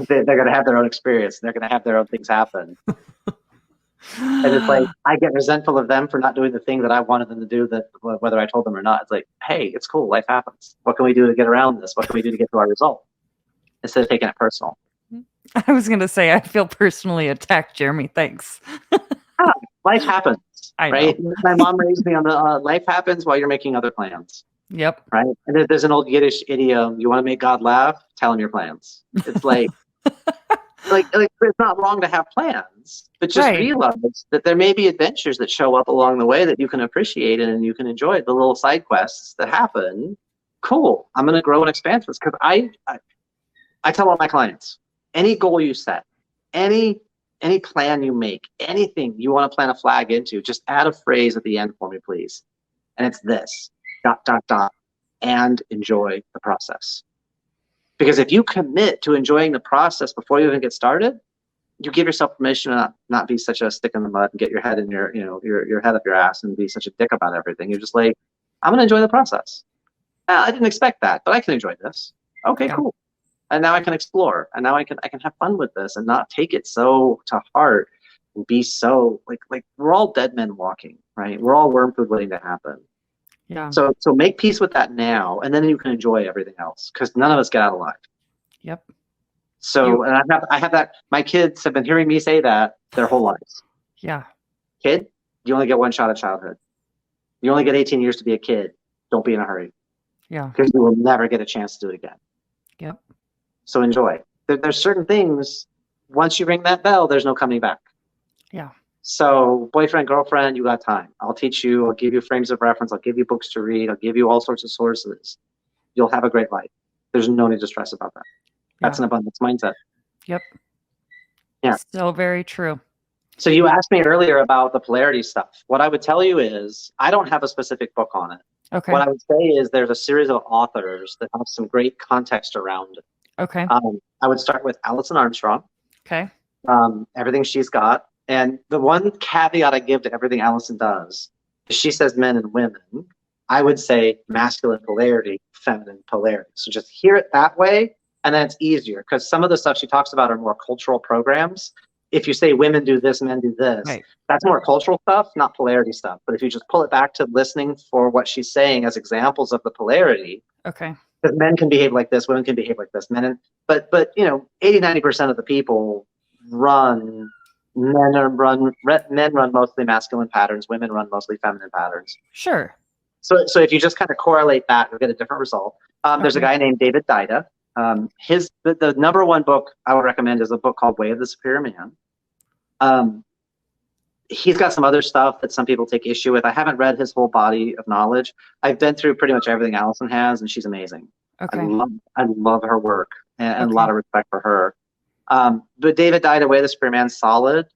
B: They're gonna have their own experience. They're gonna have their own things happen. And it's like I get resentful of them for not doing the thing that I wanted them to do, that whether I told them or not. It's like, hey, it's cool, life happens. What can we do to get around this? What can we do to get to our result? Instead of taking it personal.
A: I was going to say, I feel personally attacked, Jeremy. Thanks.
B: Ah, life happens,
A: I
B: right?
A: know.
B: My mom raised me on the life happens while you're making other plans,
A: Yep.
B: right? And there's an old Yiddish idiom: you want to make God laugh, tell him your plans. It's like it's not wrong to have plans, but just
A: Right.
B: realize that there may be adventures that show up along the way that you can appreciate and you can enjoy, the little side quests that happen. Cool. I'm going to grow and expand this because I tell all my clients, any goal you set, any plan you make, anything you want to plant a flag into, just add a phrase at the end for me, please. And it's this: ... and enjoy the process. Because if you commit to enjoying the process before you even get started, you give yourself permission to not be such a stick in the mud and get your head in your head up your ass and be such a dick about everything. You're just like, I'm going to enjoy the process. I didn't expect that, but I can enjoy this. Okay, cool. And now I can explore, and now I can have fun with this and not take it so to heart and be so like we're all dead men walking, right? We're all worm food waiting to happen.
A: Yeah.
B: So make peace with that now, and then you can enjoy everything else, because none of us get out alive.
A: Yep.
B: So, and I have that. My kids have been hearing me say that their whole lives.
A: Yeah.
B: Kid, you only get one shot at childhood. You only get 18 years to be a kid. Don't be in a hurry.
A: Yeah.
B: Because you will never get a chance to do it again.
A: Yep.
B: So enjoy. There's certain things, once you ring that bell, there's no coming back.
A: Yeah.
B: So boyfriend, girlfriend, you got time. I'll teach you. I'll give you frames of reference. I'll give you books to read. I'll give you all sorts of sources. You'll have a great life. There's no need to stress about that. That's an abundance mindset.
A: Yep.
B: Yeah.
A: So very true.
B: So you asked me earlier about the polarity stuff. What I would tell you is I don't have a specific book on it.
A: Okay.
B: What I would say is there's a series of authors that have some great context around it.
A: Okay.
B: I would start with Alison Armstrong.
A: Okay.
B: Everything she's got. And the one caveat I give to everything Alison does is she says men and women. I would say masculine polarity, feminine polarity. So just hear it that way, and then it's easier, because some of the stuff she talks about are more cultural programs. If you say women do this, men do this,
A: Right.
B: That's more cultural stuff, not polarity stuff. But if you just pull it back to listening for what she's saying as examples of the polarity,
A: Okay.
B: because men can behave like this, women can behave like this. But 80-90% of the people men run mostly masculine patterns, women run mostly feminine patterns.
A: Sure.
B: So if you just kind of correlate that, you'll get a different result. There's a guy named David Dida. The number one book I would recommend is a book called Way of the Superior Man. He's got some other stuff that some people take issue with. I haven't read his whole body of knowledge. I've been through pretty much everything Alison has, and she's amazing.
A: Okay.
B: I love her work, and a lot of respect for her. But David Dida, Way of the Superior Man, solid.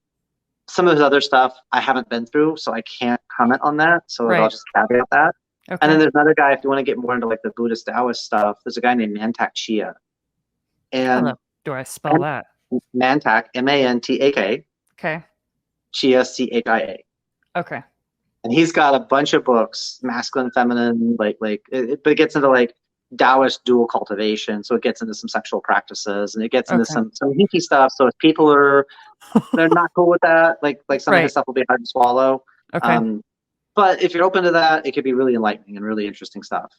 B: Some of his other stuff I haven't been through, so I can't comment on that. So I'll just caveat that. Okay. And then there's another guy, if you want to get more into like the Buddhist Taoist stuff, there's a guy named Mantak Chia. And
A: do I spell that?
B: Mantak, M-A-N-T-A-K.
A: Okay.
B: Chia, C-H-I-A.
A: Okay.
B: And he's got a bunch of books, masculine, feminine, but it gets into like Taoist dual cultivation. So it gets into some sexual practices, and it gets into some hinky stuff. So if people they're not cool with that, like some of his stuff will be hard to swallow.
A: Okay.
B: But if you're open to that, it could be really enlightening and really interesting stuff.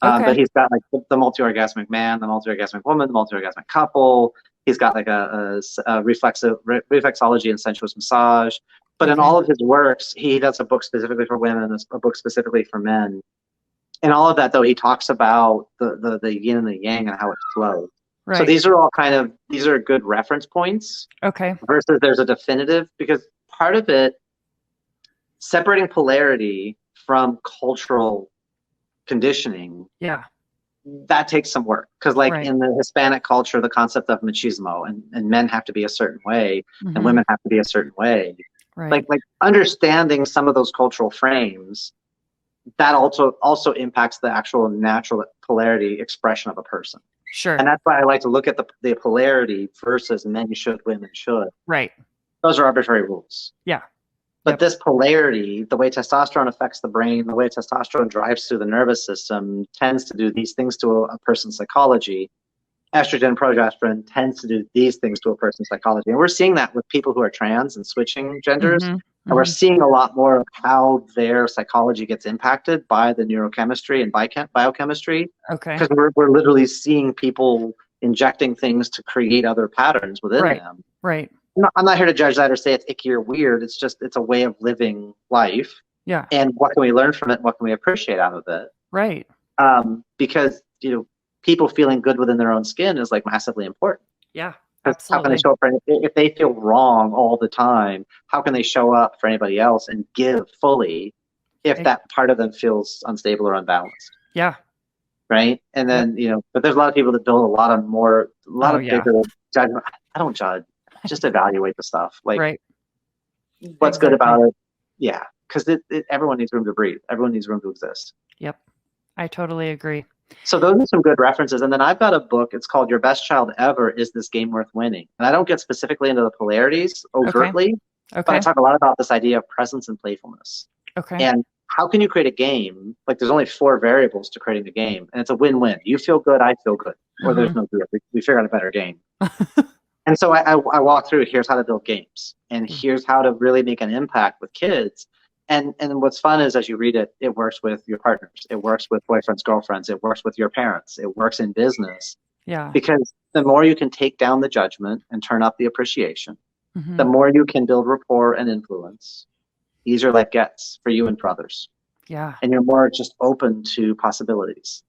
A: Okay.
B: But he's got like the multi-orgasmic man, the multi-orgasmic woman, the multi-orgasmic couple. He's got like a reflexology and sensuous massage. But in
A: Okay.
B: all of his works, he does a book specifically for women, a book specifically for men. In all of that, though, he talks about the yin and the yang and how it flows.
A: Right.
B: So these are all these are good reference points.
A: Okay.
B: Versus there's a definitive, because part of it, separating polarity from cultural conditioning,
A: Yeah.
B: that takes some work. Because like
A: Right.
B: in the Hispanic culture, the concept of machismo and men have to be a certain way and women have to be a certain way.
A: Right.
B: Like understanding some of those cultural frames, that also impacts the actual natural polarity expression of a person.
A: Sure.
B: And that's why I like to look at the polarity versus men should, women should.
A: Right.
B: Those are arbitrary rules.
A: Yeah.
B: But this polarity, the way testosterone affects the brain, the way testosterone drives through the nervous system, tends to do these things to a person's psychology. Estrogen, progesterone tends to do these things to a person's psychology. And we're seeing that with people who are trans and switching genders. And we're seeing a lot more of how their psychology gets impacted by the neurochemistry and biochemistry.
A: Okay.
B: Because we're literally seeing people injecting things to create other patterns within them.
A: Right.
B: I'm not here to judge that or say it's icky or weird. It's just, it's a way of living life.
A: Yeah.
B: And what can we learn from it? What can we appreciate out of it?
A: Right.
B: Because, people feeling good within their own skin is like massively important.
A: Yeah.
B: How can they show up if they feel wrong all the time? How can they show up for anybody else and give fully if that part of them feels unstable or unbalanced?
A: Yeah.
B: Right. And then, but there's a lot of people that build a lot of bigger judgment. I don't judge. Just evaluate the stuff. Like, what's good about it? Yeah. Because everyone needs room to breathe. Everyone needs room to exist.
A: Yep. I totally agree.
B: So those are some good references. And then I've got a book. It's called Your Best Child Ever Is This Game Worth Winning? And I don't get specifically into the polarities overtly, but I talk a lot about this idea of presence and playfulness.
A: Okay.
B: And how can you create a game? Like there's only 4 variables to creating a game. And it's a win-win. You feel good, I feel good. Or there's no deal. We figure out a better game. And so I walk through, here's how to build games. And here's how to really make an impact with kids. And what's fun is as you read it, it works with your partners. It works with boyfriends, girlfriends. It works with your parents. It works in business.
A: Yeah.
B: Because the more you can take down the judgment and turn up the appreciation, the more you can build rapport and influence, easier life gets for you and for others.
A: Yeah.
B: And you're more just open to possibilities.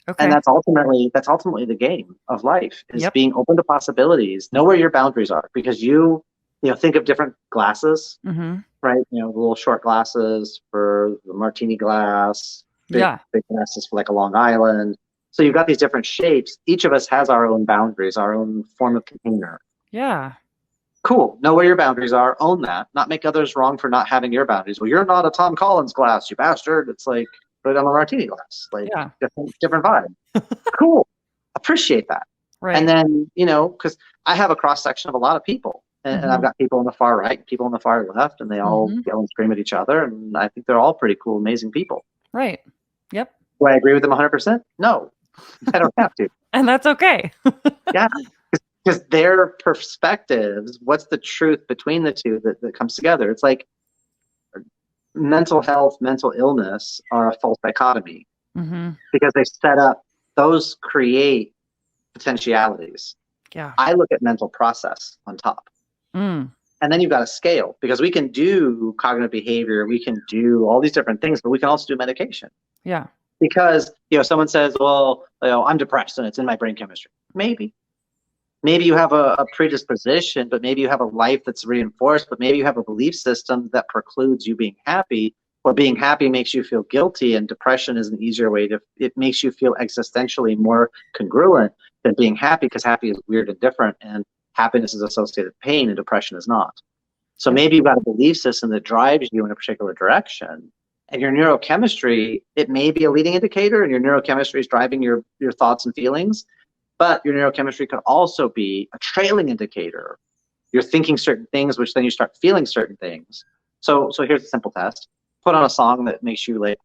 A: Okay.
B: And that's ultimately the game of life, is being open to possibilities. Know where your boundaries are, because you think of different glasses, right? The little short glasses for the martini glass, big glasses for like a Long Island. So you've got these different shapes. Each of us has our own boundaries, our own form of container.
A: Yeah.
B: Cool. Know where your boundaries are. Own that. Not make others wrong for not having your boundaries. Well, you're not a Tom Collins glass, you bastard. It's like, put it on a martini glass. Like, different vibe. Cool. Appreciate that.
A: Right.
B: And then, because I have a cross section of a lot of people. And I've got people on the far right, people on the far left, and they all yell and scream at each other. And I think they're all pretty cool, amazing people.
A: Right. Yep.
B: Do I agree with them 100%? No, I don't have to.
A: And that's okay.
B: Yeah. Because their perspectives, what's the truth between the two that comes together? It's like mental health, mental illness are a false dichotomy because they set up, those create potentialities.
A: Yeah.
B: I look at mental process on top. And then you've got a scale, because we can do cognitive behavior, we can do all these different things, but we can also do medication.
A: Yeah.
B: Because, someone says, well, I'm depressed and it's in my brain chemistry. Maybe you have a predisposition, but maybe you have a life that's reinforced, but maybe you have a belief system that precludes you being happy, or being happy makes you feel guilty, and depression is an easier way it makes you feel existentially more congruent than being happy, because happy is weird and different, and happiness is associated with pain and depression is not. So maybe you've got a belief system that drives you in a particular direction, and your neurochemistry, it may be a leading indicator, and your neurochemistry is driving your thoughts and feelings, but your neurochemistry could also be a trailing indicator. You're thinking certain things, which then you start feeling certain things. So here's a simple test. Put on a song that makes you it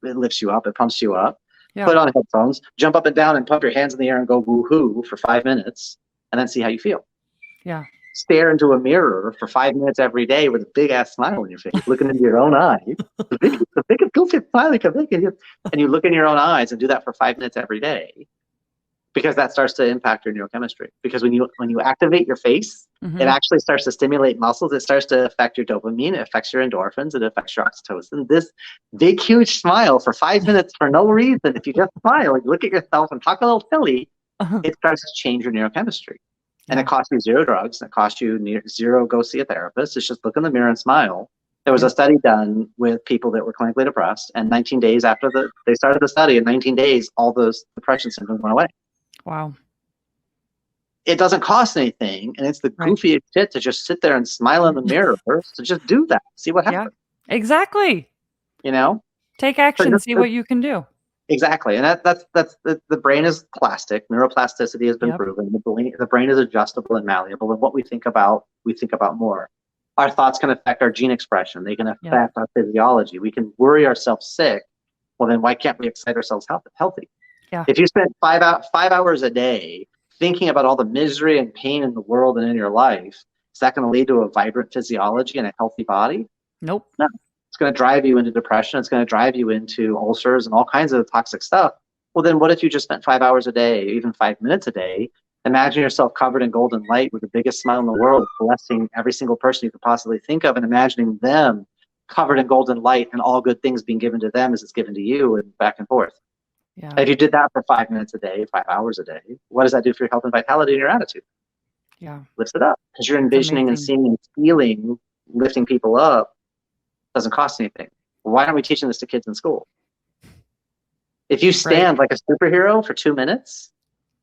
B: lifts you up, it pumps you up. Yeah. Put on headphones, jump up and down and pump your hands in the air and go woo-hoo for 5 minutes, and then see how you feel.
A: Yeah.
B: stare into a mirror for 5 minutes every day with a big ass smile on your face, looking into your own eyes. The biggest goofy smile you can make, and you look in your own eyes and do that for 5 minutes every day, because that starts to impact your neurochemistry. Because when you activate your face, it actually starts to stimulate muscles. It starts to affect your dopamine. It affects your endorphins. It affects your oxytocin. This big, huge smile for 5 minutes for no reason, if you just smile and look at yourself and talk a little silly, it starts to change your neurochemistry. And it costs you zero drugs. It costs you zero go see a therapist. It's just look in the mirror and smile. There was a study done with people that were clinically depressed, and 19 days after they started the study, in 19 days, all those depression symptoms went away.
A: Wow.
B: It doesn't cost anything, and it's the goofiest shit to just sit there and smile in the mirror first. So just do that. See what happens.
A: Yeah, exactly. Take action, see what you can do.
B: Exactly. And that's the brain is plastic. Neuroplasticity has been proven. The brain is adjustable and malleable, and what we think about more. Our thoughts can affect our gene expression. They can affect our physiology. We can worry ourselves sick. Well, then why can't we excite ourselves healthy?
A: Yeah.
B: If you spend 5 hours a day thinking about all the misery and pain in the world and in your life, is that going to lead to a vibrant physiology and a healthy body?
A: Nope.
B: No. It's going to drive you into depression. It's going to drive you into ulcers and all kinds of toxic stuff. Well, then what if you just spent 5 hours a day, even 5 minutes a day? Imagine yourself covered in golden light with the biggest smile in the world, blessing every single person you could possibly think of, and imagining them covered in golden light and all good things being given to them as it's given to you, and back and forth.
A: Yeah.
B: If you did that for 5 minutes a day, 5 hours a day, what does that do for your health and vitality and your attitude?
A: Yeah.
B: Lifts it up, because you're envisioning and seeing and feeling, lifting people up. Doesn't cost anything. Why aren't we teaching this to kids in school? If you stand like a superhero for 2 minutes,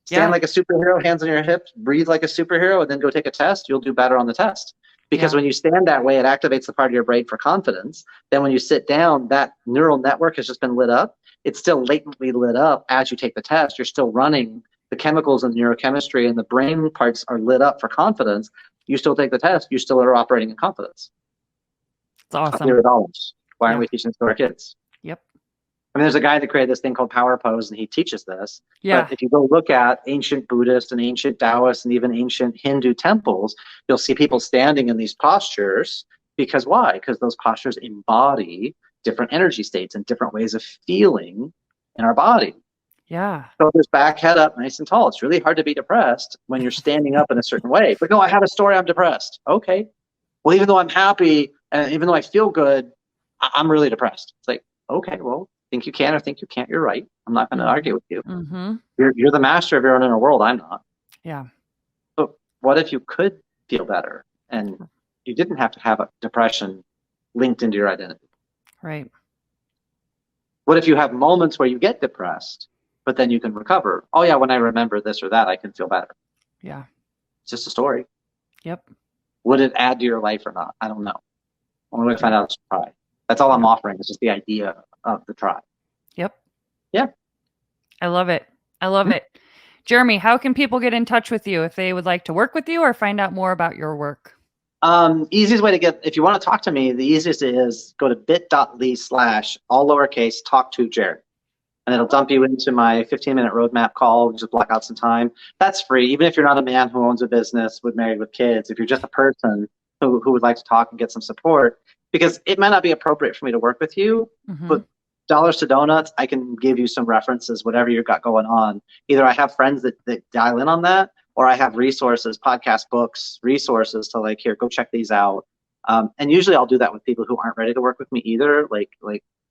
B: stand like a superhero, hands on your hips, breathe like a superhero, and then go take a test, you'll do better on the test. Because when you stand that way, it activates the part of your brain for confidence. Then when you sit down, that neural network has just been lit up. It's still latently lit up as you take the test. You're still running the chemicals in neurochemistry, and the brain parts are lit up for confidence. You still take the test. You still are operating in confidence.
A: It's awesome.
B: Why aren't we teaching this to our kids?
A: Yep.
B: I mean, there's a guy that created this thing called Power Pose, and he teaches this.
A: Yeah.
B: But if you go look at ancient Buddhist and ancient Taoist and even ancient Hindu temples, you'll see people standing in these postures. Because why? Because those postures embody different energy states and different ways of feeling in our body.
A: Yeah.
B: So this back, head up, nice and tall. It's really hard to be depressed when you're standing up in a certain way. But no, I have a story, I'm depressed. Okay. Well, even though I'm happy and even though I feel good, I'm really depressed. It's like, okay, well, think you can or think you can't. You're right. I'm not going to argue with you. You're the master of your own inner world. I'm not.
A: Yeah.
B: But what if you could feel better and you didn't have to have a depression linked into your identity?
A: Right.
B: What if you have moments where you get depressed, but then you can recover? Oh yeah, when I remember this or that, I can feel better.
A: Yeah.
B: It's just a story.
A: Yep.
B: Would it add to your life or not? I don't know. Only way to find out is to try. That's all I'm offering. Is just the idea of the try.
A: Yep.
B: Yeah.
A: I love it. I love it. Jeremy, how can people get in touch with you if they would like to work with you or find out more about your work?
B: Easiest way to get, if you want to talk to me, the easiest is go to bit.ly/ all lowercase talk to Jared. And it'll dump you into my 15-minute roadmap call. Just block out some time. That's free. Even if you're not a man who owns a business married with kids, if you're just a person who would like to talk and get some support, because it might not be appropriate for me to work with you, but dollars to donuts, I can give you some references, whatever you've got going on. Either I have friends that dial in on that, or I have resources, podcast, books, resources to like, here, go check these out. And usually I'll do that with people who aren't ready to work with me either. Like,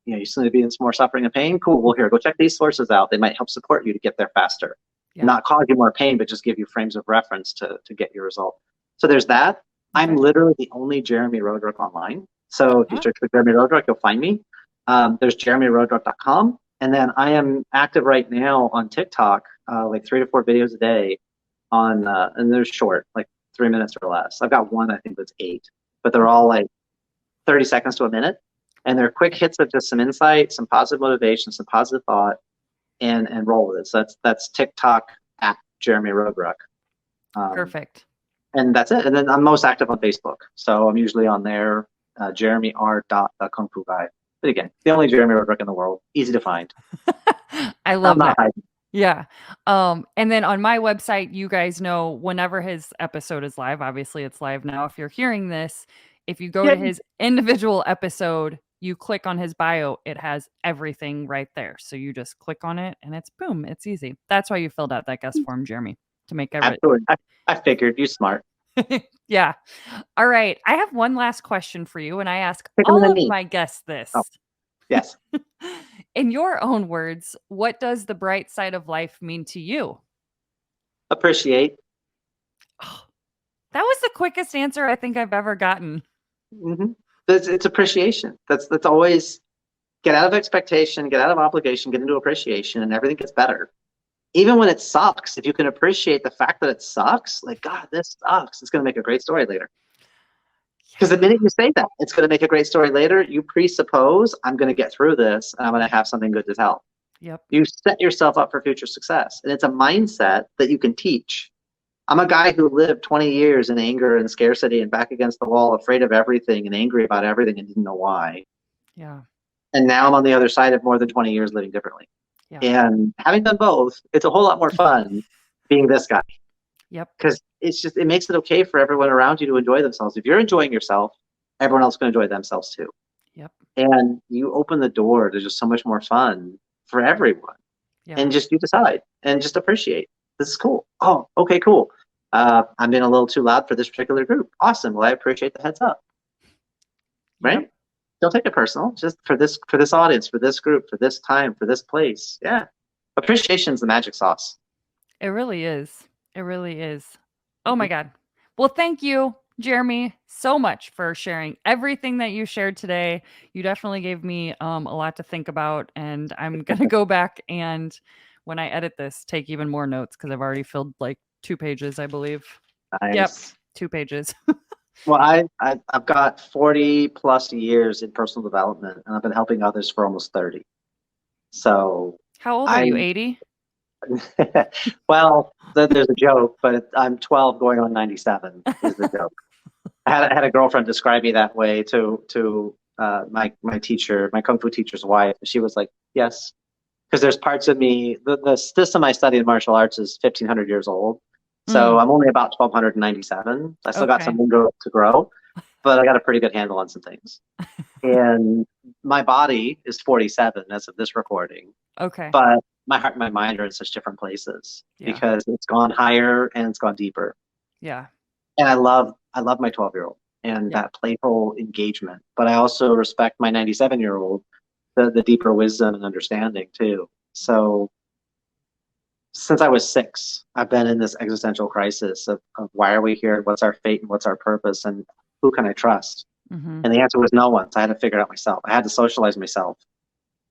B: you seem to be in some more suffering and pain. Cool. Well, here, go check these sources out. They might help support you to get there faster. Not cause you more pain, but just give you frames of reference to get your result. So there's that. I'm literally the only Jeremy Roadruck online. So if you search for Jeremy Roadruck, you'll find me. There's jeremyroadruck.com. And then I am active right now on TikTok, like 3 to 4 videos a day on, and they're short, like 3 minutes or less. I've got one, I think that's 8, but they're all like 30 seconds to a minute. And they're quick hits of just some insight, some positive motivation, some positive thought, and roll with it. So that's TikTok at Jeremy Roadruck.
A: Perfect.
B: And that's it. And then I'm most active on Facebook. So I'm usually on there, Jeremy R. the Kung Fu Guy. But again, the only Jeremy Roadruck in the world, easy to find.
A: I love that. Yeah. And then on my website, you guys know whenever his episode is live, obviously it's live now. If you're hearing this, if you go
B: Yeah,
A: to his individual episode, you click on his bio, it has everything right there. So you just click on it and it's boom, it's easy. That's why you filled out that guest form, Jeremy, to make every
B: absolutely. I figured you smart.
A: Yeah. All right. I have one last question for you, and I ask
B: Quicker
A: all
B: than
A: of
B: me.
A: my guests
B: Oh,
A: this.
B: yes.
A: In your own words, what does the bright side of life mean to you?
B: Appreciate.
A: Oh, that was the quickest answer I think I've ever gotten.
B: Hmm. It's appreciation. That's always get out of expectation, get out of obligation, get into appreciation, and everything gets better. Even when it sucks, if you can appreciate the fact that it sucks, like, God, this sucks, it's going to make a great story later. Because the
A: Yeah.
B: minute you say that, it's going to make a great story later, you presuppose, I'm going to get through this and I'm going to have something good to tell.
A: Yep.
B: You set yourself up for future success. And it's a mindset that you can teach. I'm a guy who lived 20 years in anger and scarcity and back against the wall, afraid of everything and angry about everything and didn't know why.
A: Yeah.
B: And now I'm on the other side of more than 20 years living differently.
A: Yeah.
B: And having done both, it's a whole lot more fun being this guy
A: Yep.
B: because it makes it okay for everyone around you to enjoy themselves. If you're enjoying yourself, everyone else can enjoy themselves too.
A: Yep.
B: And you open the door to just so much more fun for everyone.
A: Yeah.
B: And just you decide and just appreciate. This is cool. Oh, okay, cool. I'm being a little too loud for this particular group. Awesome. Well, I appreciate the heads up.
A: Yep.
B: Right? Don't take it personal. Just for this audience, for this group, for this time, for this place. Yeah. Appreciation is the magic sauce.
A: It really is. It really is. Oh my God. Well, thank you, Jeremy, so much for sharing everything that you shared today. You definitely gave me a lot to think about, and I'm gonna go back and when I edit this, take even more notes because I've already filled like 2 pages, I believe. Yep,
B: Nice.
A: 2 pages.
B: Well, I've got 40 plus years in personal development, and I've been helping others for almost 30. So
A: How old are
B: I
A: you? 80?
B: well, there's a joke, but I'm 12 going on 97 is the joke. I had a girlfriend describe me that way to my teacher, my kung fu teacher's wife. She was like, "Yes," because there's parts of me. The system I study in martial arts is 1,500 years old, so
A: Mm,
B: I'm only about 1,297. I still got
A: okay.
B: some room to grow, but I got a pretty good handle on some things. And my body is 47 as of this recording,
A: Okay.
B: but my heart and my mind are in such different places
A: Yeah.
B: because it's gone higher and it's gone deeper.
A: Yeah.
B: And I love my 12-year-old and
A: Yep.
B: that playful engagement, but I also respect my 97-year-old, the deeper wisdom and understanding too. So since I was 6, I've been in this existential crisis of why are we here, what's our fate and what's our purpose, and who can I trust?
A: Hmm.
B: And the answer was no one. So I had to figure it out myself. I had to socialize myself,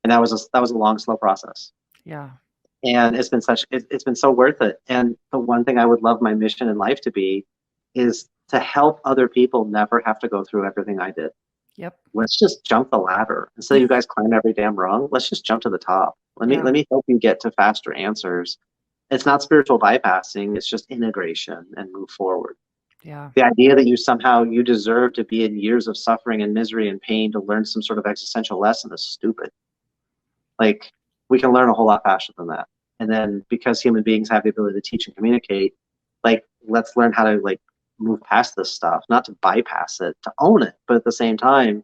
B: and that was a long, slow process.
A: Yeah.
B: And it's been so worth it. And the one thing I would love my mission in life to be is to help other people never have to go through everything I did.
A: Yep.
B: Let's just jump the ladder instead of you guys climb every damn rung. Let's just jump to the top. let me
A: Yeah.
B: let me help you get to faster answers. It's not spiritual bypassing, it's just integration and move forward.
A: Yeah.
B: The idea that you deserve to be in years of suffering and misery and pain to learn some sort of existential lesson is stupid. Like, we can learn a whole lot faster than that. And then because human beings have the ability to teach and communicate, like, let's learn how to like move past this stuff, not to bypass it, to own it. But at the same time,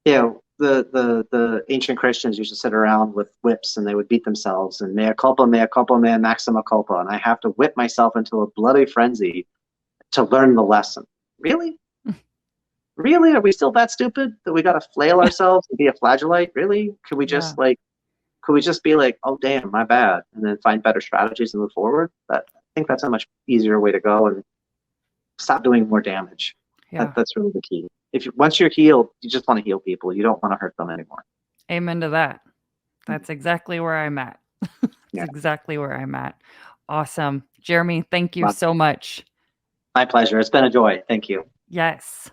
B: the ancient Christians used to sit around with whips and they would beat themselves and mea culpa, man, maxima culpa. And I have to whip myself into a bloody frenzy to learn the lesson. Really? Really? Are we still that stupid that we got to flail ourselves and be a flagellate? Really?
A: Yeah.
B: Could we just be like, oh damn, my bad, and then find better strategies and move forward? I think that's a much easier way to go and stop doing more damage.
A: Yeah.
B: That's really the key. Once you're healed, you just want to heal people. You don't want to hurt them anymore.
A: Amen to that. That's exactly where I'm at. That's
B: Yeah,
A: exactly where I'm at. Awesome. Jeremy, thank you
B: my
A: so much.
B: pleasure. It's been a joy. Thank you.
A: Yes.